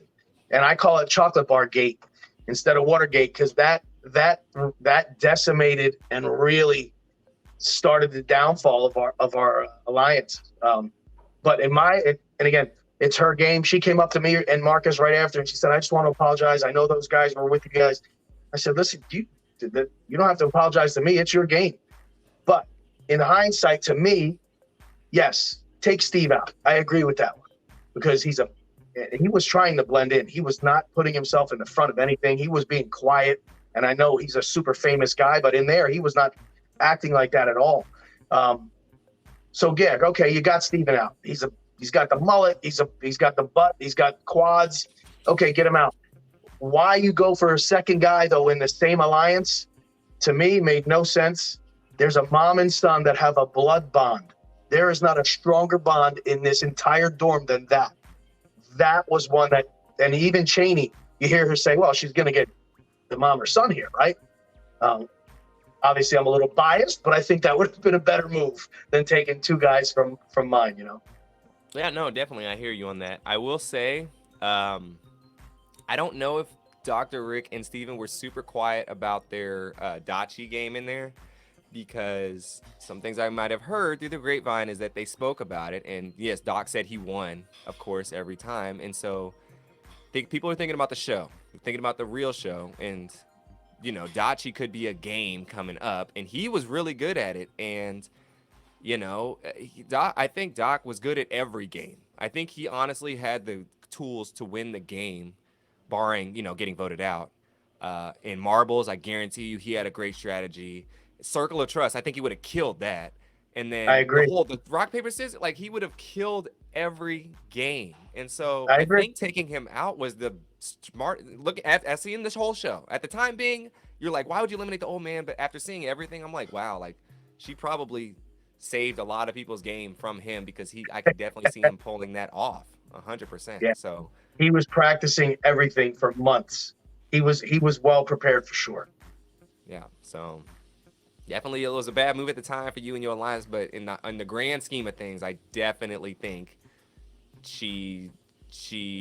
and I call it chocolate bar gate instead of Watergate because that decimated and really started the downfall of our alliance. But and again, it's her game. She came up to me and Marcus right after, and she said, "I just want to apologize. I know those guys were with you guys." I said, "Listen, you don't have to apologize to me. It's your game." But in hindsight, to me, yes, take Steve out. I agree with that one because he's a he was trying to blend in. He was not putting himself in the front of anything. He was being quiet. And I know he's a super famous guy, but in there, he was not acting like that at all. So yeah, okay, you got Steven out. He's got the mullet. He's got the butt. He's got quads. Okay, get him out. Why you go for a second guy though in the same alliance? To me, made no sense. There's a mom and son that have a blood bond. There is not a stronger bond in this entire dorm than that. That was one that, and even Cheney, you hear her say, well, she's going to get the mom or son here, right? Obviously, I'm a little biased, but I think that would have been a better move than taking two guys from mine, you know? Yeah, no, definitely. I hear you on that. I will say, I don't know if Dr. Rick and Steven were super quiet about their Dachi game in there, because some things I might have heard through the grapevine is that they spoke about it. And yes, Doc said he won, of course, every time. And so people are thinking about the show, thinking about the real show. And, you know, Dachi could be a game coming up. And he was really good at it. And, you know, I think Doc was good at every game. I think he honestly had the tools to win the game, barring, you know, getting voted out. In marbles, I guarantee you he had a great strategy. Circle of Trust, I think he would have killed that. And then I agree. The rock, paper, scissors, like he would have killed every game. And so I I agree. think taking him out was the smart look at seeing this whole show. At the time being, you're like, why would you eliminate the old man? But after seeing everything, I'm like, wow, like she probably saved a lot of people's game from him, because I could definitely see him pulling that off 100%. Yeah. So he was practicing everything for months. He was well prepared for sure. Yeah. So definitely it was a bad move at the time for you and your alliance, but in the grand scheme of things, I definitely think she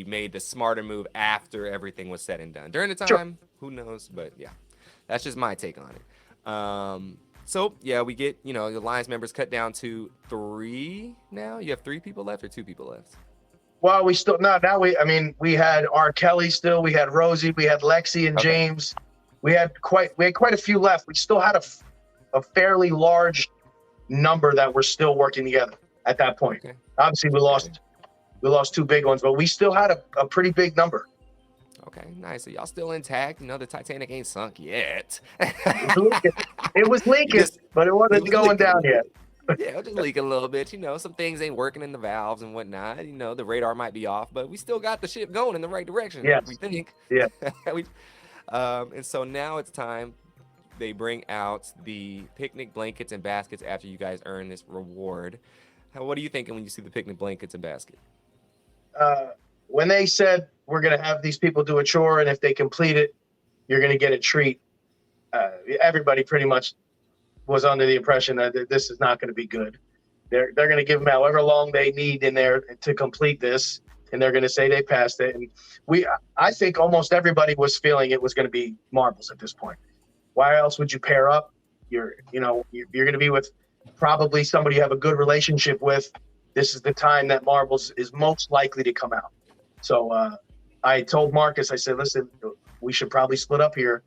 made the smarter move after everything was said and done. During the time, Sure. Who knows? But yeah, that's just my take on it. So yeah, we get, you know, the alliance members cut down to 3 now. You have 3 people left or 2 people left? Well, we had R. Kelly still, we had Rosie, we had Lexi and Okay. James. We had quite a few left. We still had a fairly large number that were still working together at that point. Okay. Obviously, we lost 2 big ones, but we still had a pretty big number. Okay, nice. So y'all still intact. You know, the Titanic ain't sunk yet. It was leaking, but it wasn't going down yet. Yeah, it was just leaking a little bit. You know, some things ain't working in the valves and whatnot. You know, the radar might be off, but we still got the ship going in the right direction. Yes. We think. Yeah. And so now it's time. They bring out the picnic blankets and baskets after you guys earn this reward. What are you thinking when you see the picnic blankets and basket? When they said we're going to have these people do a chore, and if they complete it, you're going to get a treat, everybody pretty much was under the impression that this is not going to be good. They're going to give them however long they need in there to complete this, and thgoing to say they passed it. And I think almost everybody was feeling it was going to be marbles at this point. Why else would you pair up? You're going to be with probably somebody you have a good relationship with. This is the time that marbles is most likely to come out. So I told Marcus, I said, listen, we should probably split up here.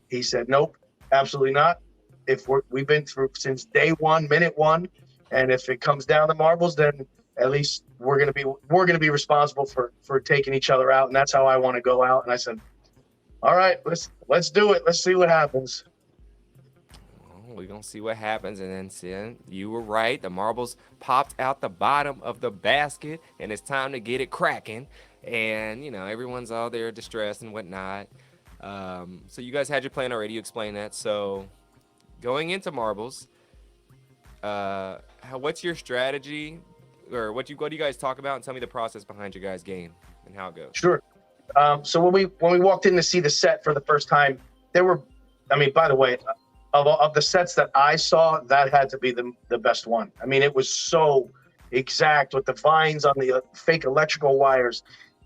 He said, nope, absolutely not. We've been through since day one, minute one, and if it comes down to marbles, then at least we're gonna be responsible for taking each other out, and that's how I want to go out. And I said, all right, let's do it. Let's see what happens. We're gonna see what happens. And then you were right. The marbles popped out the bottom of the basket, and it's time to get it cracking. And you know, everyone's all there distressed and whatnot. So you guys had your plan already. You explained that. So going into marbles, what's your strategy, or what do you guys talk about, and tell me the process behind your guys' game and how it goes. Sure. So when we walked in to see the set for the first time, by the way, of the sets that I saw, that had to be the best one. I mean, it was so exact with the vines on the fake electrical wires,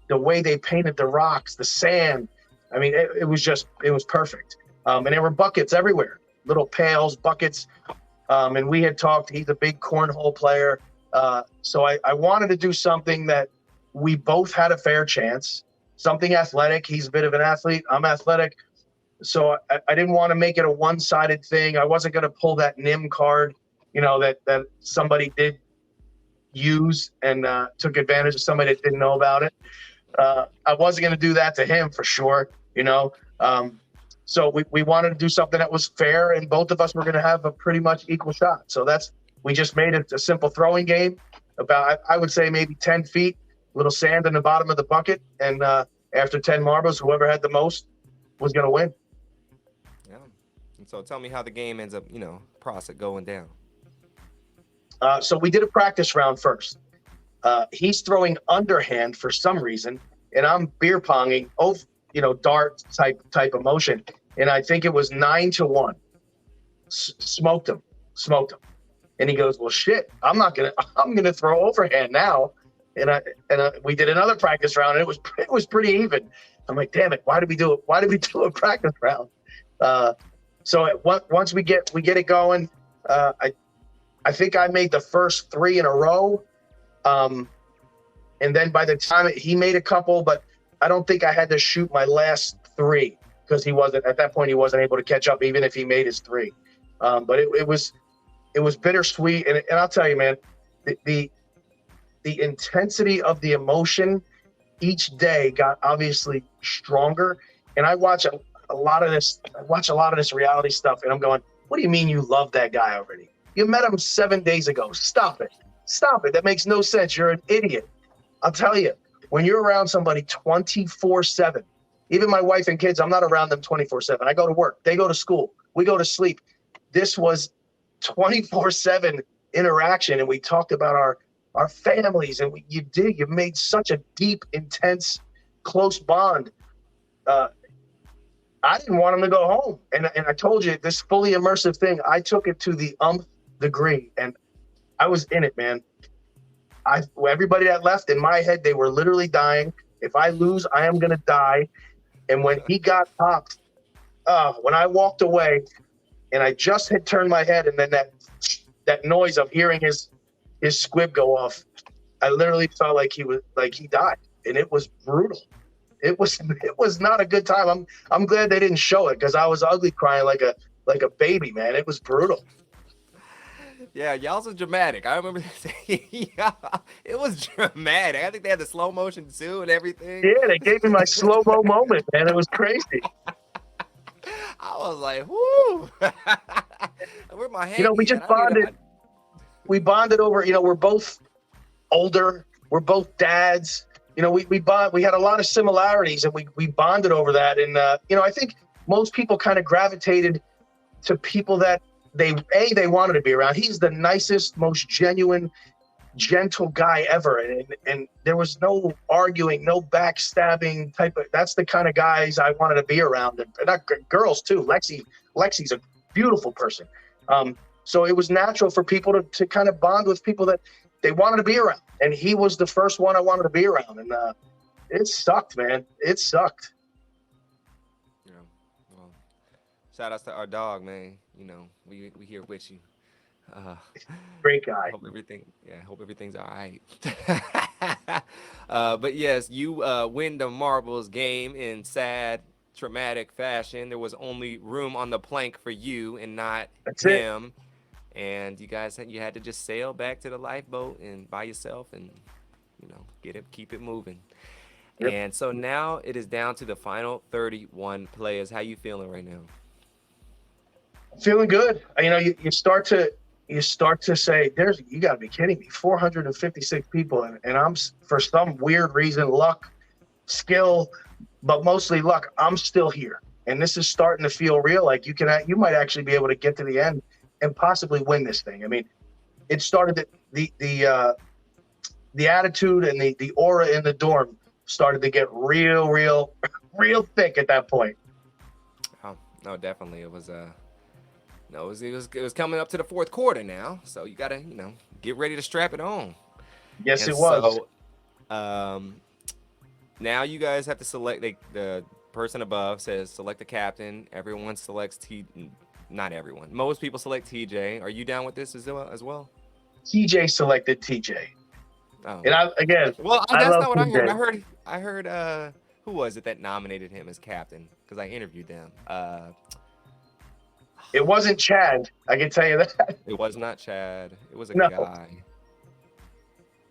the way they painted the rocks, the sand. I mean, it was perfect. And there were buckets everywhere, little pails, buckets. And we had talked, he's a big cornhole player. So I wanted to do something that we both had a fair chance, something athletic. He's a bit of an athlete. I'm athletic. So I didn't want to make it a one-sided thing. I wasn't going to pull that NIM card, that somebody did use and took advantage of somebody that didn't know about it. I wasn't going to do that to him for sure, you know. So we wanted to do something that was fair, and both of us were going to have a pretty much equal shot. So we just made it a simple throwing game, about I would say maybe 10 feet, little sand in the bottom of the bucket, and after 10 marbles, whoever had the most was going to win. Yeah. And so tell me how the game ends up, process going down. So we did a practice round first. He's throwing underhand for some reason, and I'm beer ponging, dart type of motion. And I think it was 9-1. Smoked him. And he goes, "Well, shit, I'm gonna throw overhand now." And we did another practice round, and it was pretty even. I'm like, damn it, why did we do it? Why did we do a practice round? So once we get it going, I think I made the first 3 in a row. And then by the time he made a couple, but I don't think I had to shoot my last 3 because at that point he wasn't able to catch up, even if he made his 3. But it was bittersweet. And I'll tell you, man, the intensity of the emotion each day got obviously stronger. And I watch a lot of this reality stuff, and I'm going, what do you mean you love that guy already? You met him 7 days ago. Stop it. That makes no sense. You're an idiot. I'll tell you, when you're around somebody 24/7, even my wife and kids, I'm not around them 24/7. I go to work. They go to school. We go to sleep. This was 24/7 interaction, and we talked about our families, and you made such a deep, intense, close bond. I didn't want him to go home. And I told you, this fully immersive thing, I took it to the degree, and I was in it, man. Everybody that left, in my head, they were literally dying. If I lose, I am going to die. And when he got popped, when I walked away and I just had turned my head, and then that noise of hearing his squib go off, I literally felt like he died. And it was brutal. It was not a good time. I'm glad they didn't show it, because I was ugly crying like a baby, man. It was brutal. Yeah, y'all's was dramatic. I remember yeah, it was dramatic. I think they had the slow motion too and everything. Yeah, they gave me my slow-mo moment, man. It was crazy. I was like, whoo. Where's my hand? We just bonded. We bonded over, we're both older. We're both dads. We had a lot of similarities, and we bonded over that. And, I think most people kind of gravitated to people that they wanted to be around. He's the nicest, most genuine, gentle guy ever. And there was no arguing, no backstabbing that's the kind of guys I wanted to be around. And not girls too. Lexi's a beautiful person. So it was natural for people to kind of bond with people that they wanted to be around. And he was the first one I wanted to be around. And it sucked, man. It sucked. Yeah. Well, shout outs to our dog, man. We here with you. Great guy. Hope everything's all right. But yes, you win the marbles game in sad, traumatic fashion. There was only room on the plank for you and not him. And you had to just sail back to the lifeboat and by yourself, and keep it moving. Yep. And so now it is down to the final 31 players. How you feeling right now? Feeling good. You start to say, you got to be kidding me. 456 people, and I'm, for some weird reason, luck, skill, but mostly luck, I'm still here. And this is starting to feel real. Like you might actually be able to get to the end and possibly win this thing. I mean, it started the attitude and the aura in the dorm started to get real thick at that point. Oh, no, definitely. It was it was coming up to the fourth quarter now, so you gotta get ready to strap it on. Yes, and it was. So, now you guys have to select. The person above says select the captain. Everyone selects not everyone. Most people select TJ. Are you down with this as well? TJ selected TJ. Oh. And that's not what I heard. I heard who was it that nominated him as captain? Because I interviewed them. It wasn't Chad. I can tell you that. It was not Chad. It was a guy.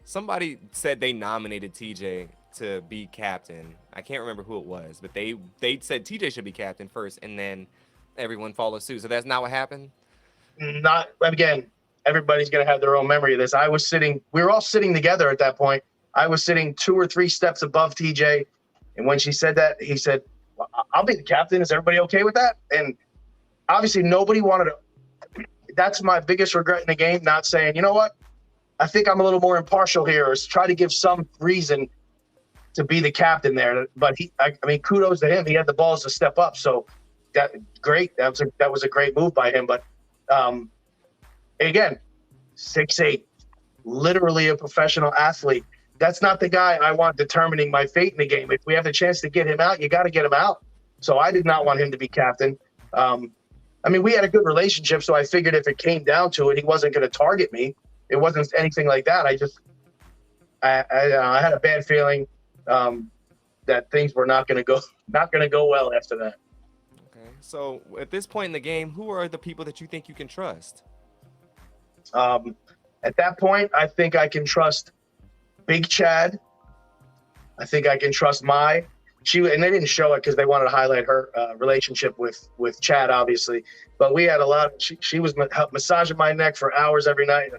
Somebody said they nominated TJ to be captain. I can't remember who it was, but they said TJ should be captain first, and then everyone followed suit. So that's not what happened. Not again. Everybody's gonna have their own memory of this. We were all sitting together at that point. I was sitting 2 or 3 steps above TJ, and when she said that, he said, well, "I'll be the captain. Is everybody okay with that?" And obviously, nobody wanted to. That's my biggest regret in the game, not saying, you know what, I think I'm a little more impartial here, or try to give some reason to be the captain there. But I mean, kudos to him. He had the balls to step up. So great. That was a great move by him. But again, 6'8", literally a professional athlete. That's not the guy I want determining my fate in the game. If we have the chance to get him out, you got to get him out. So I did not want him to be captain. I mean, we had a good relationship, so I figured if it came down to it, he wasn't going to target me. It wasn't anything like that. I had a bad feeling that things were not going to go well after that. Okay. So at this point in the game, who are the people that you think you can trust? At that point, I think I can trust Big Chad. I think I can trust and they didn't show it because they wanted to highlight her relationship with Chad, obviously. But we had a lot. She was massaging my neck for hours every night.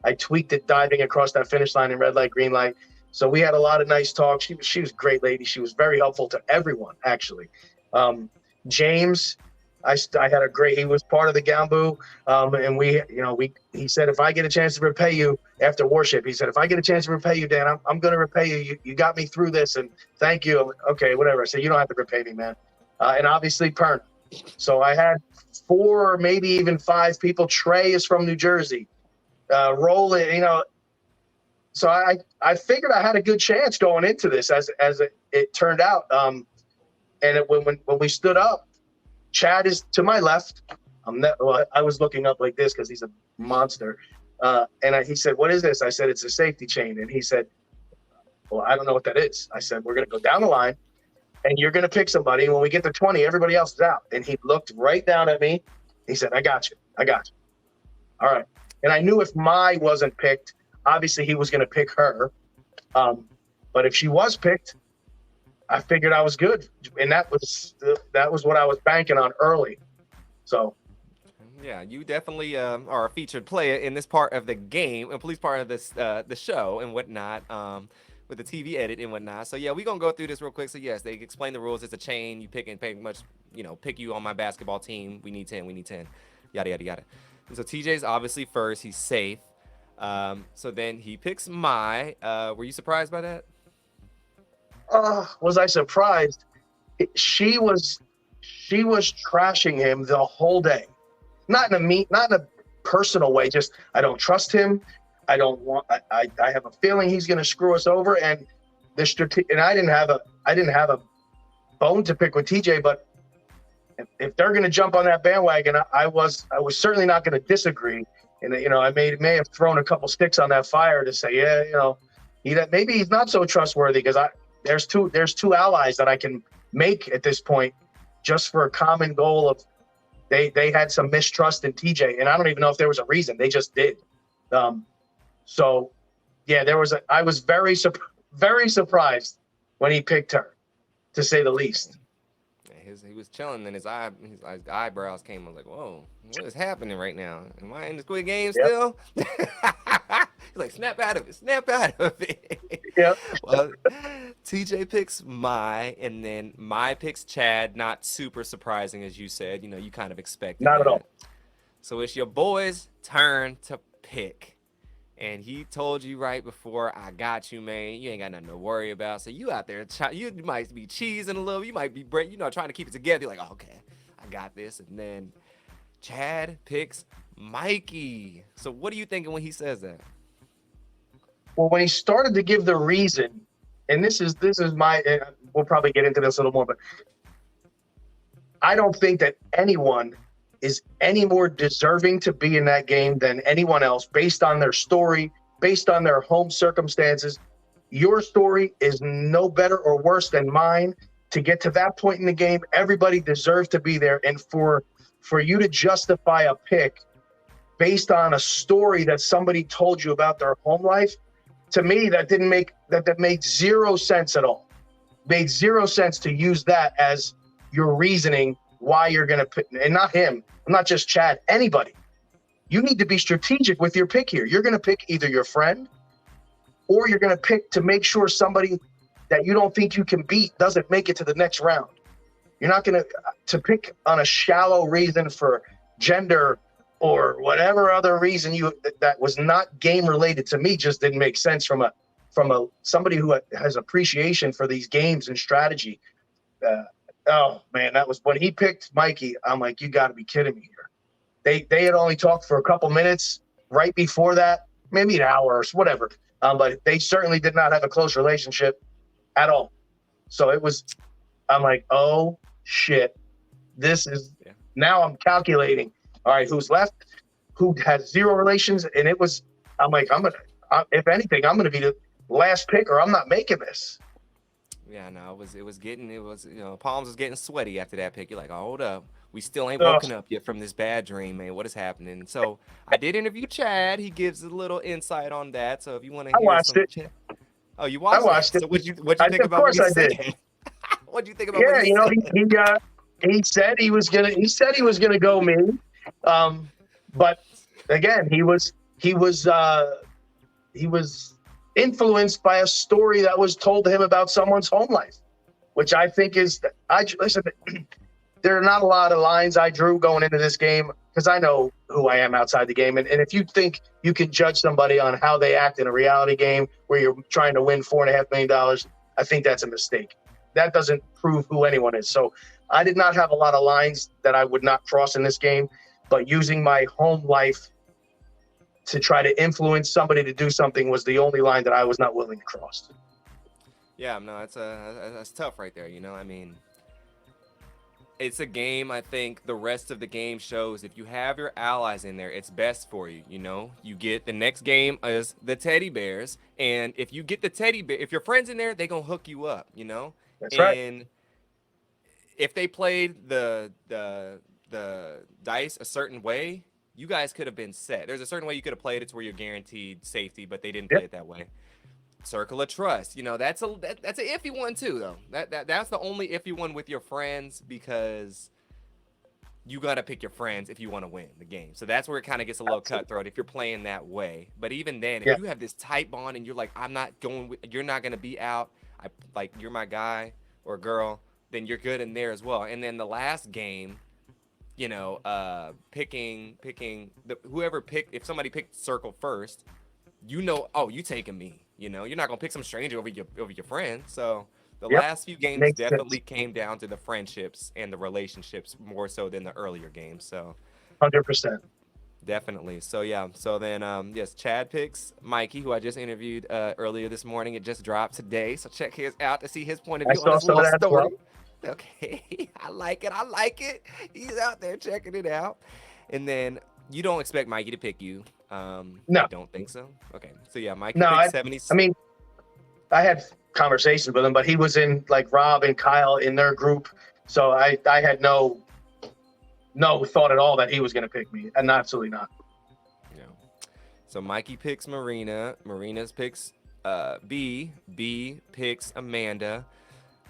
I tweaked it diving across that finish line in red light, green light. So we had a lot of nice talk. She was a great lady. She was very helpful to everyone, actually. James, he was part of the Gambu. And he said, if I get a chance to repay you after worship, he said, if I get a chance to repay you, Dan, I'm going to repay you. You got me through this and thank you. I'm like, okay, whatever. I said, you don't have to repay me, man. And obviously Pern. So I had 4, maybe even 5 people. Trey is from New Jersey. Roland, so I figured I had a good chance going into this as it turned out. When we stood up, Chad is to my left. I was looking up like this because he's a monster. He said, "What is this?" I said, "It's a safety chain." And he said, "Well, I don't know what that is." I said, "We're going to go down the line, and you're going to pick somebody. And when we get to 20, everybody else is out." And he looked right down at me. He said, "I got you. I got you." All right. And I knew if Mai wasn't picked, obviously he was going to pick her. But if she was picked, I figured I was good. And that was what I was banking on early. So. Yeah, you definitely are a featured player in this part of the game, and police part of this the show and whatnot, with the TV edit and whatnot. So yeah, we're gonna go through this real quick. So yes, they explain the rules. It's a chain. You pick and pick much, pick you on my basketball team. We need 10. We need 10. Yada yada yada. And so TJ's obviously first. He's safe. So then he picks Mai. Were you surprised by that? Was I surprised? She was trashing him the whole day. Not in a personal way. Just I don't trust him. I have a feeling he's going to screw us over. And I didn't have a bone to pick with TJ. But if they're going to jump on that bandwagon, I was certainly not going to disagree. And I may have thrown a couple sticks on that fire to say, maybe he's not so trustworthy because there's two allies that I can make at this point, just for a common goal of. They had some mistrust in TJ, and I don't even know if there was a reason. They just did. So, yeah, I was very surprised when he picked her, to say the least. He was chilling, and his eyebrows came. I was like, "Whoa, what is happening right now? Am I in the Squid Game still?" He's like, "Snap out of it! Snap out of it!" Yeah. Well, TJ picks Mai, and then Mai picks Chad. Not super surprising, as you said. You kind of expected. Not at all. So it's your boy's turn to pick. And he told you right before, "I got you, man. You ain't got nothing to worry about." So you out there, you might be cheesing a little. You might be, trying to keep it together. You're like, "Oh, okay, I got this." And then Chad picks Mikie. So what are you thinking when he says that? Well, when he started to give the reason, and this is my, we'll probably get into this a little more, but I don't think that anyone is any more deserving to be in that game than anyone else based on their story, based on their home circumstances. Your story is no better or worse than mine. To get to that point in the game, everybody deserves to be there. And for you to justify a pick based on a story that somebody told you about their home life, to me, that didn't make that made zero sense at all. Made zero sense to use that as your reasoning why you're going to pick, and not him. I'm not just Chad, anybody. You need to be strategic with your pick here. You're going to pick either your friend or you're going to pick to make sure somebody that you don't think you can beat doesn't make it to the next round. You're not going to pick on a shallow reason for gender or whatever other reason that was not game related to me just didn't make sense from a somebody who has appreciation for these games and strategy. Oh man, that was when he picked Mikie. I'm like, you got to be kidding me here. They had only talked for a couple minutes right before that, maybe an hour or whatever. But they certainly did not have a close relationship at all. So I'm like, oh shit, this is now I'm calculating. All right, who's left? Who has zero relations? And I'm like, if anything, I'm gonna be the last pick, or I'm not making this. Yeah, no, palms was getting sweaty after that pick. You're like, oh, hold up, we still ain't woken up yet from this bad dream, man. What is happening? So I did interview Chad. He gives a little insight on that. So if you want to hear some, oh, you watched? I watched it. So what'd you think about what he said? What'd you think about? Yeah, you know, he said he was gonna go me, but again, he was influenced by a story that was told to him about someone's home life, which I think listen, there are not a lot of lines I drew going into this game because I know who I am outside the game. And if you think you can judge somebody on how they act in a reality game where you're trying to win $4.5 million, I think that's a mistake. That doesn't prove who anyone is. So I did not have a lot of lines that I would not cross in this game, but using my home life to try to influence somebody to do something was the only line that I was not willing to cross. Yeah, no, that's tough right there. You know, I mean, it's a game. I think the rest of the game shows if you have your allies in there, it's best for you. You know, you get the next game is the teddy bears, and if you get the teddy bear, if your friends in there, they gonna hook you up. You know, that's right. And if they played the dice a certain way, you guys could have been set. There's a certain way you could have played it to where you're guaranteed safety, but they didn't play it that way. Circle of trust, you know, that's an iffy one too, though. That's the only iffy one with your friends because you gotta pick your friends if you want to win the game. So that's where it kind of gets a little cutthroat if you're playing that way. But even then, if you have this tight bond and you're like, you're not gonna be out. You're my guy or girl, then you're good in there as well. And then the last game, you know, if somebody picked circle first, you know, oh, you taking me. You know, you're not gonna pick some stranger over your friend. So the last few games definitely came down to the friendships and the relationships more so than the earlier games. So 100%. Definitely. So yeah. So then yes, Chad picks Mikie, who I just interviewed earlier this morning. It just dropped today. So check his out to see his point of view on this little story. Well. Okay. I like it. He's out there checking it out. And then you don't expect Mikie to pick you. No. I don't think so. Okay. So yeah, Mikie picked 70. I mean, I had conversations with him, but he was in like Rob and Kyle in their group. So I had no thought at all that he was going to pick me, and absolutely not. Yeah. So Mikie picks Marina. Marina's picks B. B picks Amanda.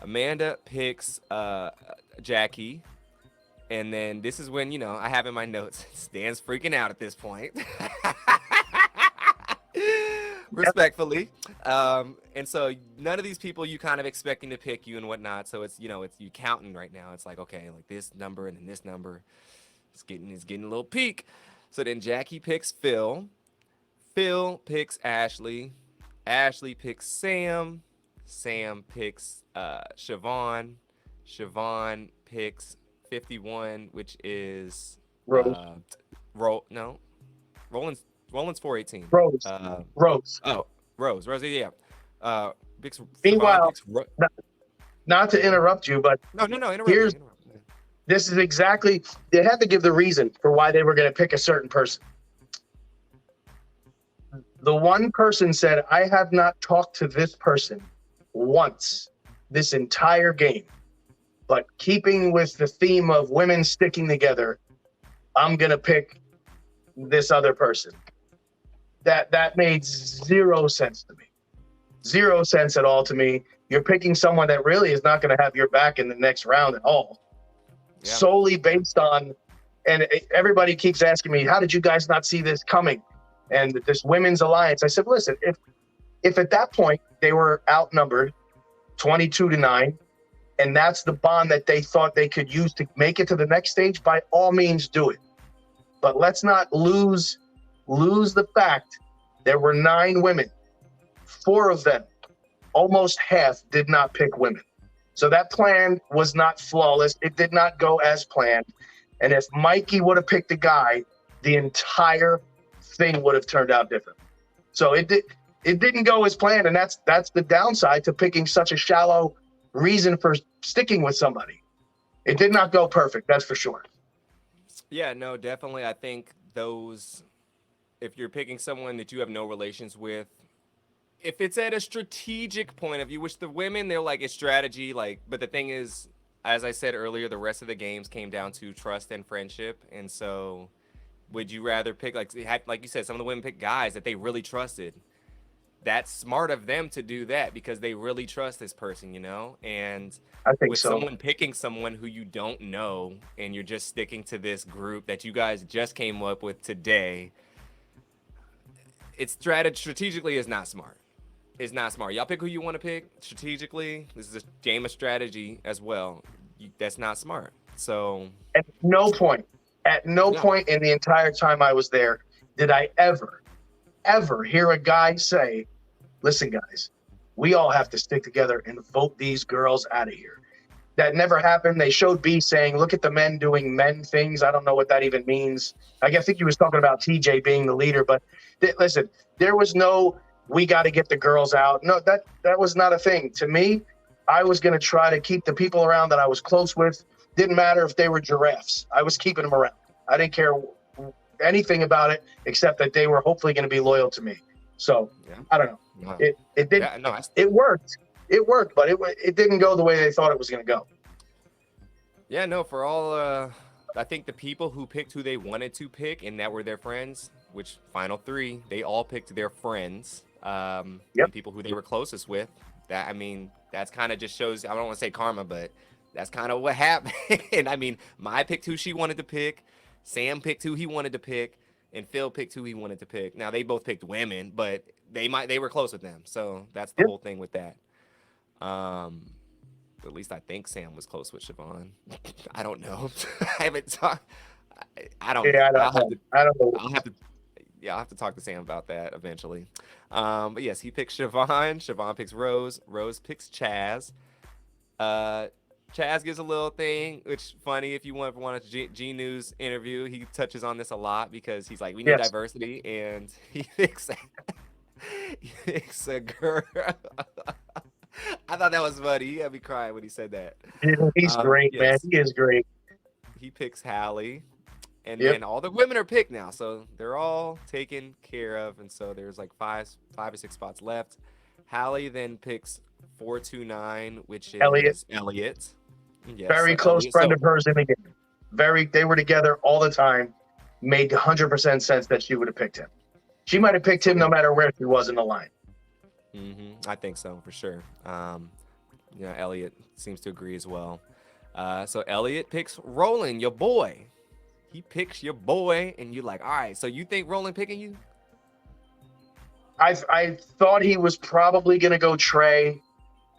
Amanda picks Jackie. And then this is when, you know, I have in my notes, Stan's freaking out at this point. Respectfully. And so none of these people you kind of expecting to pick you and whatnot. So it's, you know, it's you counting right now. It's like, okay, like this number and then this number. It's getting a little peak. So then Jackie picks Phil. Phil picks Ashley. Ashley picks Sam. Sam picks Siobhan. Siobhan picks 51, which is Rose. Roland's 418. Rose. Rose. Oh, Rose. Yeah. Meanwhile, not to interrupt you, but no. Interrupt. This is exactly, they had to give the reason for why they were going to pick a certain person. The one person said, I have not talked to this person once this entire game, but keeping with the theme of women sticking together, I'm going to pick this other person. That made zero sense to me. zero sense at all to me. You're picking someone that really is not going to have your back in the next round at all, solely based on, and everybody keeps asking me, how did you guys not see this coming? And this women's alliance. I said, listen, if at that point they were outnumbered 22-9, and that's the bond that they thought they could use to make it to the next stage, by all means do it. But let's not lose the fact there were 9 women. 4 of them, almost half, did not pick women. So that plan was not flawless. It did not go as planned. And if Mikie would have picked a guy, the entire thing would have turned out different. So it didn't go as planned, and that's the downside to picking such a shallow reason for sticking with somebody. It did not go perfect, that's for sure. Yeah, no, definitely. I think if you're picking someone that you have no relations with, if it's at a strategic point of view, which the women, they're like, it's strategy, like, but the thing is, as I said earlier, the rest of the games came down to trust and friendship. And so would you rather pick, like you said, some of the women pick guys that they really trusted. That's smart of them to do that because they really trust this person, you know? And I think with so. someone picking someone who you don't know and you're just sticking to this group that you guys just came up with today, it's strategically is not smart. It's not smart. Y'all pick who you want to pick strategically. This is a game of strategy as well. That's not smart. So at no point in the entire time I was there did I ever hear a guy say, listen, guys, we all have to stick together and vote these girls out of here. That never happened. They showed B saying, look at the men doing men things. I don't know what that even means. I think he was talking about TJ being the leader, but listen, there was no, we got to get the girls out. No, that was not a thing. To me, I was going to try to keep the people around that I was close with. Didn't matter if they were giraffes. I was keeping them around. I didn't care anything about it except that they were hopefully going to be loyal to me. So I don't know. It did. Yeah, no, it worked. It worked, but it didn't go the way they thought it was going to go. Yeah, no. For all, I think the people who picked who they wanted to pick and that were their friends, which final 3, they all picked their friends. And people who they were closest with. That, I mean, that's kind of just shows, I don't want to say karma, but that's kind of what happened. And I mean, Mai picked who she wanted to pick, Sam picked who he wanted to pick, and Phil picked who he wanted to pick. Now they both picked women, but they were close with them. So that's the whole thing with that. At least I think Sam was close with Siobhan. I don't know. I haven't talked. I don't know. I don't know. I'll have to talk to Sam about that eventually. But yes, he picks Siobhan. Siobhan picks Rose. Rose picks Chaz. Chaz gives a little thing, which funny if you want a G News interview. He touches on this a lot because he's like, we need diversity, and he picks a girl. I thought that was funny. He had me crying when he said that. He's great, man. He is great. He picks Hallie. And then all the women are picked now, so they're all taken care of. And so there's like five or six spots left. Hallie then picks 429, which is Elliot. Yes, very close friend of hers in the game. They were together all the time. Made 100% sense that she would have picked him. She might have picked him no matter where she was in the line. I think so, for sure. Elliot seems to agree as well. So Elliot picks Roland, your boy. He picks your boy, and you're like, all right, so you think Roland picking you? I thought he was probably going to go Trey,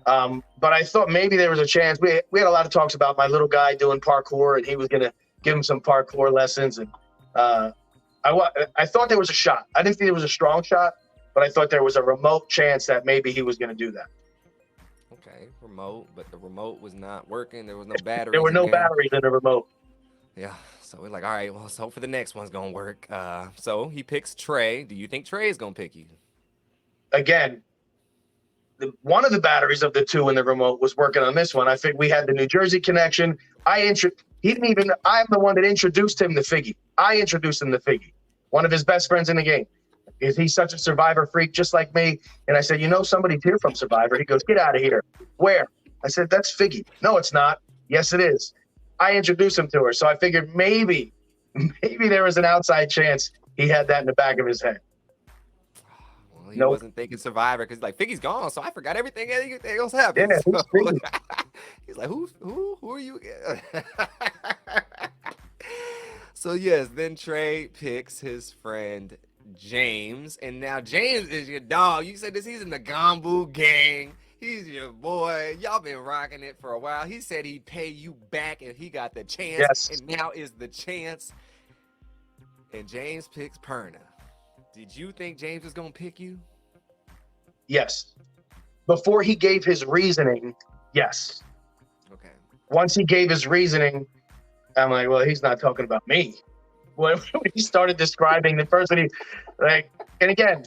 but I thought maybe there was a chance. We had a lot of talks about my little guy doing parkour, and he was going to give him some parkour lessons. And I thought there was a shot. I didn't think it was a strong shot, but I thought there was a remote chance that maybe he was going to do that. Okay, remote, but the remote was not working. There was no batteries. There were no batteries in the remote. Yeah, so we're like, all right, well, let's hope for the next one's going to work. So he picks Trey. Do you think Trey is going to pick you? Again, one of the batteries of the 2 in the remote was working on this one. I think we had the New Jersey connection. I'm the one that introduced him to Figgy. I introduced him to Figgy, one of his best friends in the game. He's such a Survivor freak, just like me. And I said, somebody's here from Survivor. He goes, get out of here. Where? I said, that's Figgy. No, it's not. Yes, it is. I introduced him to her. So I figured maybe there was an outside chance he had that in the back of his head. Well, he Nope. wasn't thinking Survivor because like Figgy's gone, so I forgot everything else Yeah, happened. who's So, Figgy? he's like, who are you again? So yes, then Trey picks his friend James, and now James is your dog. You said this, he's in the Gombu gang. He's your boy. Y'all been rocking it for a while. He said he'd pay you back if he got the chance, Yes. and now is the chance. And James picks Perna. Did you think James was gonna pick you? Yes. Before he gave his reasoning, yes. Okay. Once he gave his reasoning, I'm like, well, he's not talking about me. When he started describing the person, and again,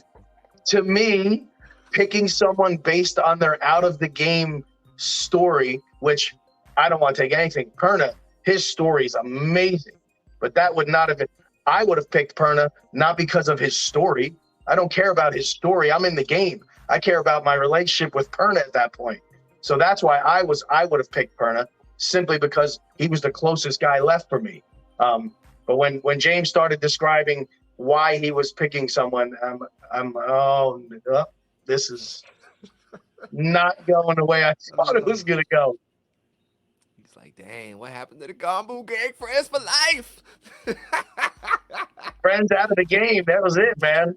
to me, picking someone based on their out of the game story, which I don't want to take anything. Perna, his story is amazing, but that would not have been. I would have picked Perna not because of his story. I don't care about his story. I'm in the game. I care about my relationship with Perna at that point. So that's why I would have picked Perna simply because he was the closest guy left for me. But when James started describing why he was picking someone, this is not going the way I thought it was gonna go. He's like, dang, what happened to the Gombu gang? Friends for life. Friends out of the game. That was it, man.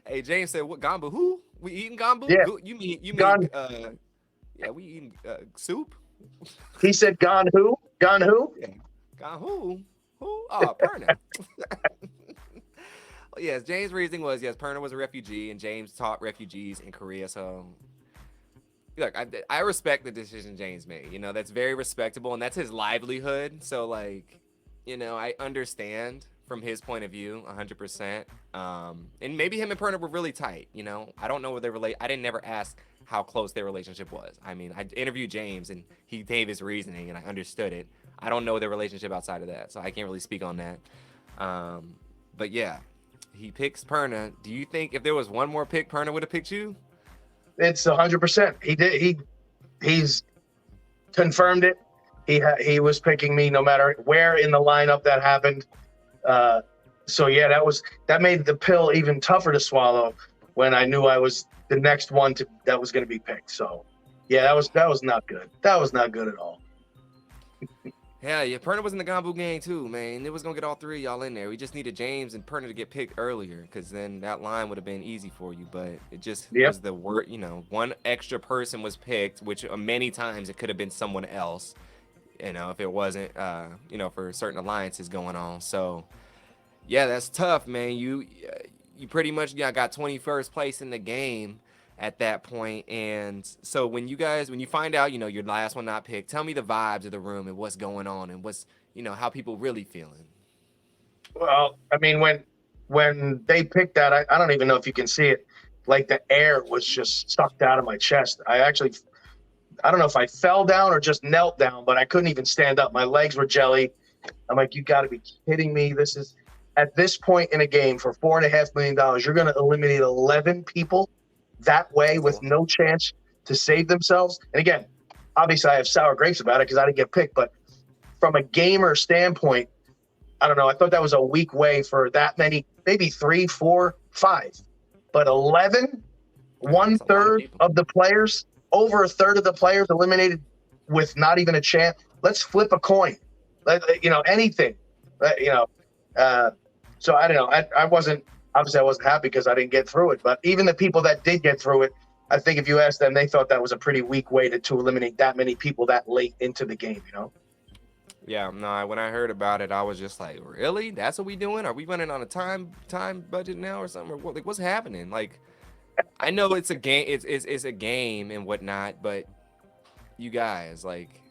Hey, James said, what Gombu? Who? We eating Gombu? Yeah, You gone. mean yeah, we eating soup? He said, "Gone who? Gone who?" Yeah. Gone who? Who? Oh, Perna. Well, yes, James' reasoning was yes, Perna was a refugee, and James taught refugees in Korea. So, look, I respect the decision James made. You know, that's very respectable, and that's his livelihood. So, like, you know, I understand from his point of view 100%. And maybe him and Perna were really tight. You know, I don't know where they relate. I didn't never ask how close their relationship was. I mean, I interviewed James, and he gave his reasoning, and I understood it. I don't know their relationship outside of that, so I can't really speak on that. But yeah, he picks Perna. Do you think if there was one more pick, Perna would have picked you? It's 100%. He did. He's confirmed it. He was picking me no matter where in the lineup that happened. So yeah, that made the pill even tougher to swallow when I knew I was the next one that was going to be picked. So yeah, that was not good. That was not good at all. Yeah, Perna was in the Gombu gang too, man. It was gonna get all three of y'all in there. We just needed James and Perna to get picked earlier, because then that line would have been easy for you. But it just Yep. was the word, you know, one extra person was picked, which many times it could have been someone else, you know, if it wasn't, you know, for certain alliances going on. So yeah, that's tough, man. You pretty much got 21st place in the game at that point. And so when you find out, you know, your last one not picked, tell me the vibes of the room and what's going on and what's, you know, how people really feeling. Well, I mean, when they picked that, I don't even know if you can see it. Like the air was just sucked out of my chest. I don't know if I fell down or just knelt down, but I couldn't even stand up. My legs were jelly. I'm like, you got to be kidding me. This is at this point in a game for $4.5 million, you're going to eliminate 11 people that way with no chance to save themselves. And again, obviously I have sour grapes about it because I didn't get picked, but from a gamer standpoint, I don't know. I thought that was a weak way for that many, maybe 3, 4, 5, but 11, one third of the players, over a third of the players eliminated with not even a chance. Let's flip a coin. Anything. So I don't know. I wasn't happy because I didn't get through it. But even the people that did get through it, I think if you asked them, they thought that was a pretty weak way to eliminate that many people that late into the game. You know. Yeah, no. When I heard about it, I was just like, really? That's what we doing? Are we running on a time budget now or something? Or what, like, what's happening? Like, I know it's a game. It's a game and whatnot, but you guys, like,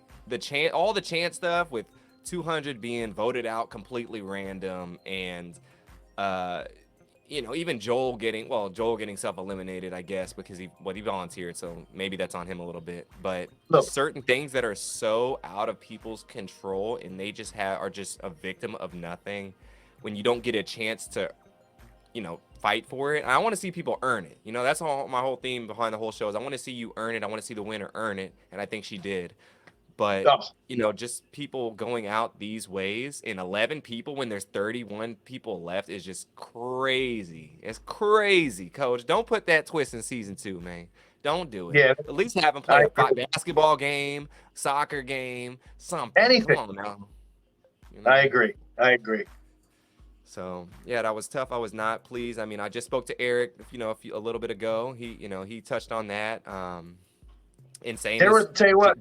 all the chant stuff with 200 being voted out completely random, and you know, even Joel getting self-eliminated, I guess, because he volunteered, so maybe that's on him a little bit. But Look, certain things that are so out of people's control and they just are just a victim of nothing when you don't get a chance to, you know, fight for it. And I want to see people earn it. You know, that's my whole theme behind the whole show is I want to see you earn it. I want to see the winner earn it, and I think she did. But Oh, just people going out these ways in 11 people when there's 31 people left is just crazy. It's crazy, coach. Don't put that twist in season 2, man. Don't do it. yeah, At least have them play I a agree. basketball game, soccer game, something. Come Anything. on now. You I know. agree. I agree. So yeah, that was tough. I was not pleased. I mean, I just spoke to Eric, a little bit ago. He touched on that. In saying There was, this, tell you what,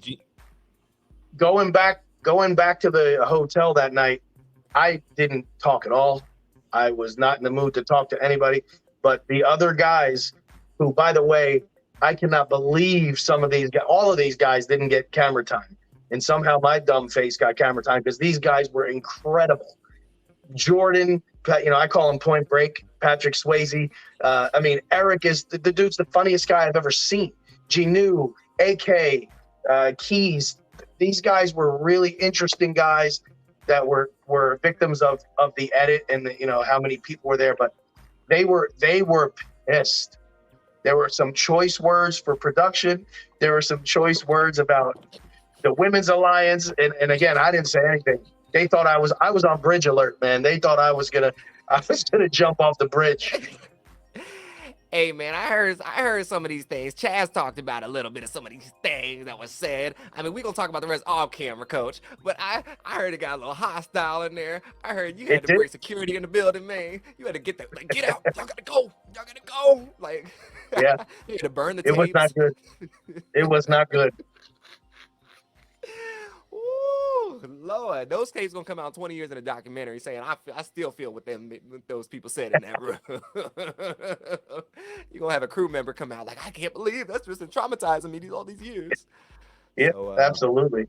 going back to the hotel that night, I didn't talk at all. I was not in the mood to talk to anybody. But the other guys, who, by the way, I cannot believe some of these guys, all of these guys didn't get camera time. And somehow my dumb face got camera time because these guys were incredible. Jordan, I call him Point Break, Patrick Swayze. Eric is the dude's the funniest guy I've ever seen. Genu, AK, Keys. These guys were really interesting guys that were victims of the edit and how many people were there, but they were pissed. There were some choice words for production. There were some choice words about the Women's Alliance, and again, I didn't say anything. They thought I was on bridge alert, man. They thought I was gonna jump off the bridge. Hey man, I heard some of these things. Chaz talked about a little bit of some of these things that was said. I mean, we gonna talk about the rest off camera, coach. But I heard it got a little hostile in there. I heard you had It to did. bring security in the building, man. You had to get out. Y'all gotta go. Y'all gotta go. Like, Yeah, you had to burn the it was tapes. not good. It was not good. Ooh, Lord, those tapes gonna come out 20 years in a documentary saying I still feel what those people said in that room. You're gonna have a crew member come out like, I can't believe that's just been traumatizing me all these years. Yeah, So, absolutely.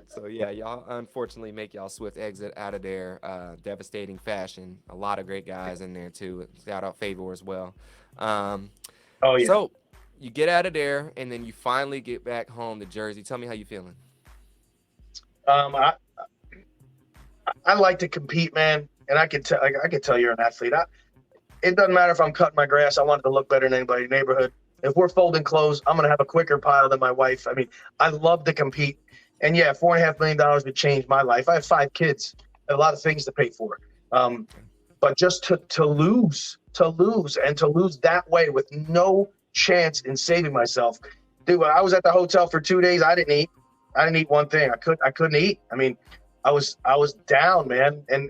so yeah, y'all unfortunately make y'all swift exit out of there, devastating fashion. A lot of great guys in there too. Shout out Favor as well. Oh yeah. So you get out of there and then you finally get back home to Jersey. Tell me how you feeling. I like to compete, man, and I can tell you're an athlete. It doesn't matter if I'm cutting my grass. I want it to look better than anybody in the neighborhood. If we're folding clothes, I'm gonna have a quicker pile than my wife. I mean, I love to compete, and yeah, $4.5 million would change my life. I have 5 kids, a lot of things to pay for. But just to lose that way with no chance in saving myself, dude. When I was at the hotel for 2 days, I didn't eat one thing. I couldn't eat. I mean, I was down, man. And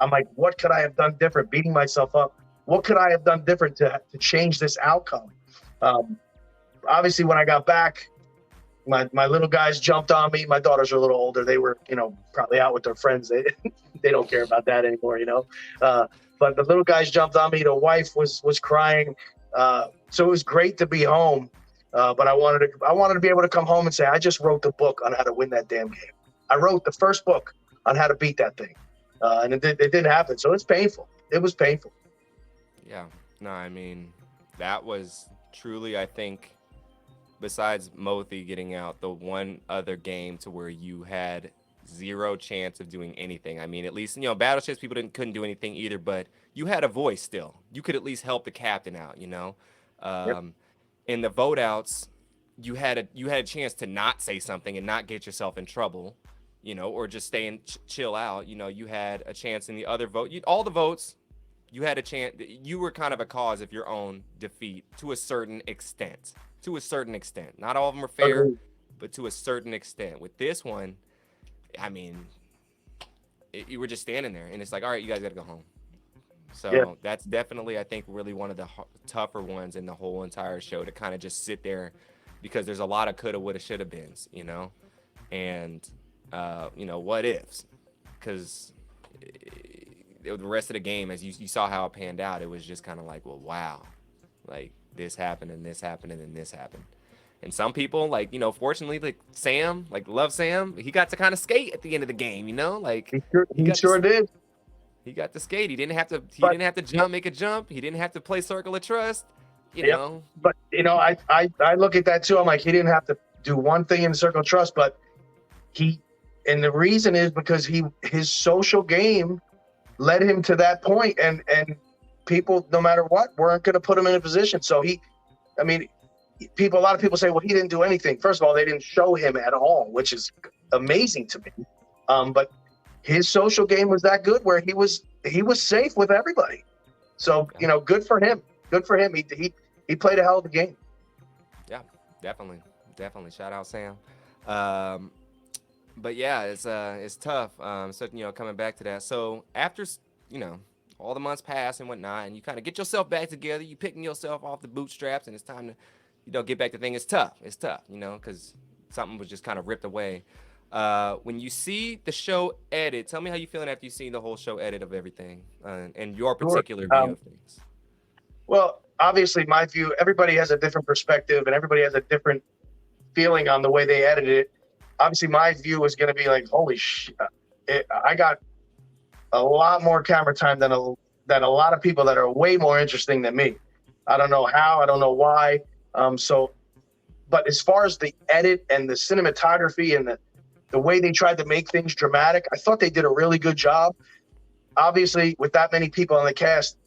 I'm like, what could I have done different? Beating myself up. What could I have done different to change this outcome? Obviously, when I got back, my little guys jumped on me. My daughters are a little older. They were, probably out with their friends. They don't care about that anymore, But the little guys jumped on me. The wife was crying. So it was great to be home. But I wanted to be able to come home and say, I just wrote the book on how to win that damn game. I wrote the first book on how to beat that thing. And it didn't happen. So it's painful. It was painful. Yeah. No, I mean, that was truly, I think, besides Mothi getting out, the one other game to where you had zero chance of doing anything. I mean, at least, battleships, people couldn't do anything either, but you had a voice still. You could at least help the captain out, Yep. In the vote outs, you had a chance to not say something and not get yourself in trouble, or just stay and chill out. You had a chance in the other vote. All the votes, you had a chance. You were kind of a cause of your own defeat to a certain extent. Not all of them were fair, Agreed. but to a certain extent. With this one, I mean, you were just standing there, and it's like, all right, you guys got to go home. So Yeah. that's definitely, I think, really one of the tougher ones in the whole entire show, to kind of just sit there, because there's a lot of coulda, woulda, shoulda beens, and what ifs, because the rest of the game, as you saw how it panned out, it was just kind of like, well, wow, like this happened and this happened and then this happened. And some people, like, fortunately, like Sam, like love Sam, he got to kind of skate at the end of the game, like He sure did. he got to skate. He didn't have to. He But- didn't have to jump, make a jump. He didn't have to play circle of trust. You Yep. know. But I look at that too. I'm like, he didn't have to do one thing in the circle of trust, but and the reason is because his social game led him to that point, and people, no matter what, weren't going to put him in a position. So a lot of people say, well, he didn't do anything. First of all, they didn't show him at all, which is amazing to me. But his social game was that good where he was safe with everybody. So, good for him. Good for him. He played a hell of a game. Yeah, definitely. Shout out Sam. But yeah, it's tough. So coming back to that. So after all the months pass and whatnot, and you kind of get yourself back together, you picking yourself off the bootstraps, and it's time to get back to things. It's tough, because something was just kind of ripped away. When you see the show edit, tell me how you feeling after you seen the whole show edit of everything, and your particular view of things. Well, obviously, my view. Everybody has a different perspective, and everybody has a different feeling on the way they edited it. Obviously, my view is going to be like, holy shit! I got a lot more camera time than a lot of people that are way more interesting than me. I don't know how. I don't know why. But as far as the edit and the cinematography and the way they tried to make things dramatic, I thought they did a really good job. Obviously, with that many people on the cast,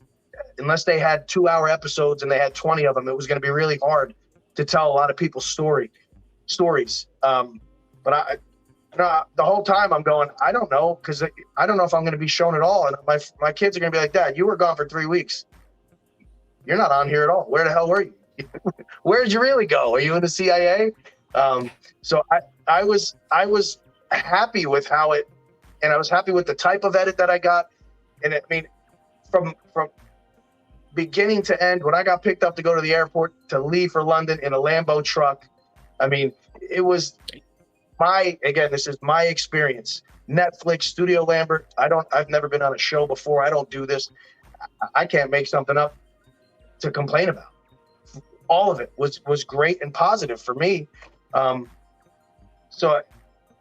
unless they had 2-hour episodes and they had 20 of them, it was going to be really hard to tell a lot of people's stories. But the whole time I'm going, I don't know, because I don't know if I'm going to be shown at all. And my kids are going to be like, Dad, you were gone for 3 weeks. You're not on here at all. Where the hell were you? Where did you really go? Are you in the CIA? So I was happy with how it, and I was happy with the type of edit that I got. And I mean, from beginning to end, when I got picked up to go to the airport to leave for London in a Lambo truck, I mean, it was this is my experience. Netflix, Studio Lambert. I've never been on a show before. I don't do this. I can't make something up to complain about. All of it was great and positive for me. So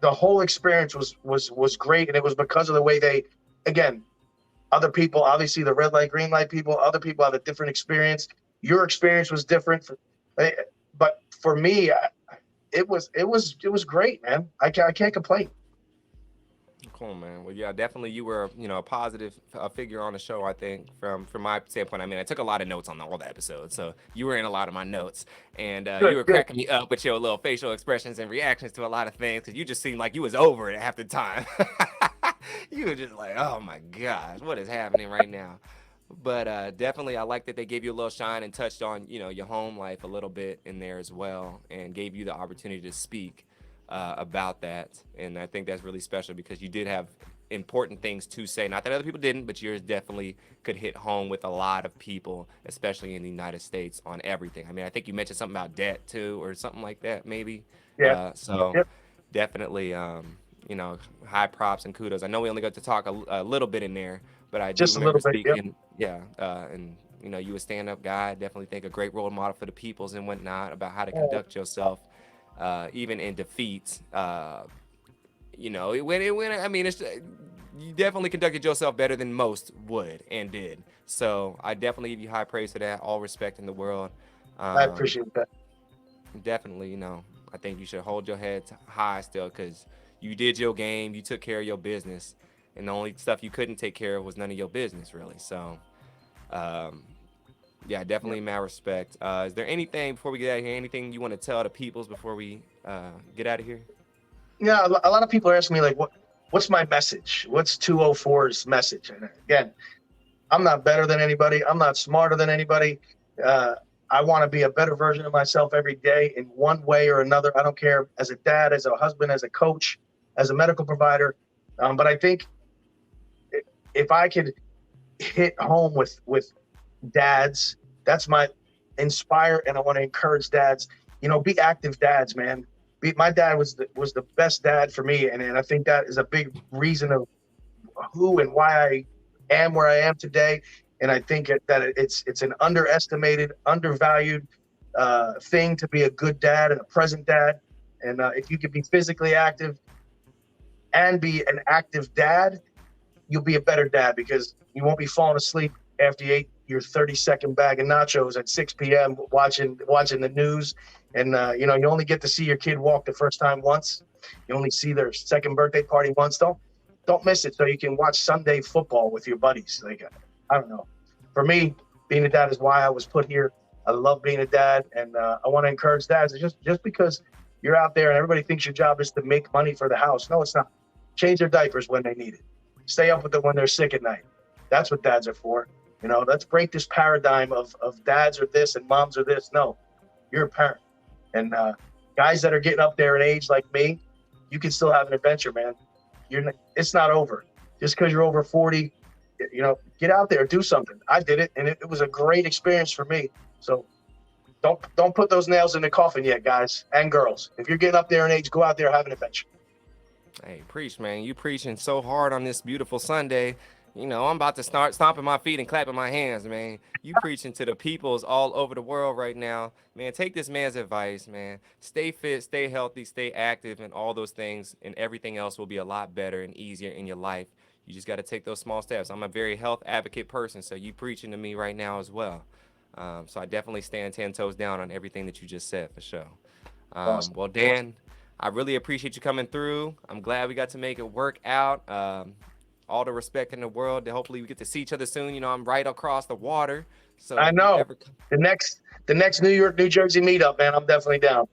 the whole experience was great, and it was because of the way they, again, other people, obviously the red light, green light people, other people have a different experience. Your experience was different, but for me, it was great, man. I can't complain. Cool, man. Well, yeah, definitely you were, a positive figure on the show, I think, from my standpoint. I mean, I took a lot of notes on all the episodes, so you were in a lot of my notes, and you were cracking me up with your little facial expressions and reactions to a lot of things, because you just seemed like you was over it half the time. You were just like, oh my gosh, what is happening right now? But definitely, I like that they gave you a little shine and touched on, your home life a little bit in there as well, and gave you the opportunity to speak about that. And I think that's really special because you did have important things to say. Not that other people didn't, but yours definitely could hit home with a lot of people, especially in the United States, on everything. I mean, I think you mentioned something about debt too, or something like that, maybe. Yeah. Definitely, high props and kudos. I know we only got to talk a little bit in there, but I do Just a remember little bit, speaking. Yeah. And you a stand-up guy. Definitely think a great role model for the peoples and whatnot about how to conduct yourself. Even in defeat, I mean, you definitely conducted yourself better than most would and did. So I definitely give you high praise for that. All respect in the world. I appreciate that. Definitely, I think you should hold your head high still, because you did your game, you took care of your business, and the only stuff you couldn't take care of was none of your business, really. So, yeah, definitely mad respect. Is there anything before we get out of here? Anything you want to tell the peoples before we get out of here? Yeah, a lot of people are asking me like, what's my message? What's 204's message? And again, I'm not better than anybody. I'm not smarter than anybody. I want to be a better version of myself every day in one way or another. I don't care, as a dad, as a husband, as a coach, as a medical provider. But I think if I could hit home with dads, that's my inspire, and I want to encourage dads. Be active dads, man. My dad was the best dad for me, and I think that is a big reason of who and why I am where I am today. And I think that it's an underestimated, undervalued thing to be a good dad and a present dad. And if you can be physically active and be an active dad, you'll be a better dad, because you won't be falling asleep after you ate your 30-second bag of nachos at 6 p.m. watching the news. And, you only get to see your kid walk the first time once. You only see their second birthday party once. Don't miss it, so you can watch Sunday football with your buddies. Like, I don't know. For me, being a dad is why I was put here. I love being a dad, and I want to encourage dads. Just because you're out there and everybody thinks your job is to make money for the house. No, it's not. Change their diapers when they need it. Stay up with them when they're sick at night. That's what dads are for. Let's break this paradigm of dads are this and moms are this. No, you're a parent. And guys that are getting up there in age like me, you can still have an adventure, man. It's not over. Just because you're over 40, get out there, do something. I did it, and it was a great experience for me. So don't put those nails in the coffin yet, guys and girls. If you're getting up there in age, go out there, have an adventure. Hey, preach, man. You preaching so hard on this beautiful Sunday. I'm about to start stomping my feet and clapping my hands, man. You preaching to the peoples all over the world right now. Man, take this man's advice, man. Stay fit, stay healthy, stay active, and all those things, and everything else will be a lot better and easier in your life. You just got to take those small steps. I'm a very health advocate person, so you preaching to me right now as well. So I definitely stand 10 toes down on everything that you just said, for sure. Awesome. Well, Dan, I really appreciate you coming through. I'm glad we got to make it work out. All the respect in the world. Hopefully we get to see each other soon. I'm right across the water. So I know. The next New York, New Jersey meetup, man, I'm definitely down.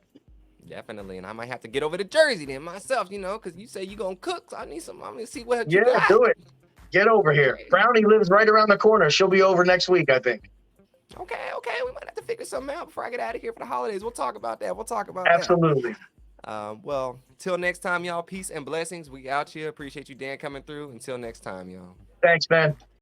Definitely. And I might have to get over to Jersey then myself, because you say you going to cook. So I need some. I'm going to see what you got. Do it. Get over here. Brownie lives right around the corner. She'll be over next week, I think. Okay. We might have to figure something out before I get out of here for the holidays. We'll talk about that. Absolutely. Well, till next time, y'all. Peace and blessings. We out here. Appreciate you, Dan, coming through. Until next time, y'all. Thanks, man.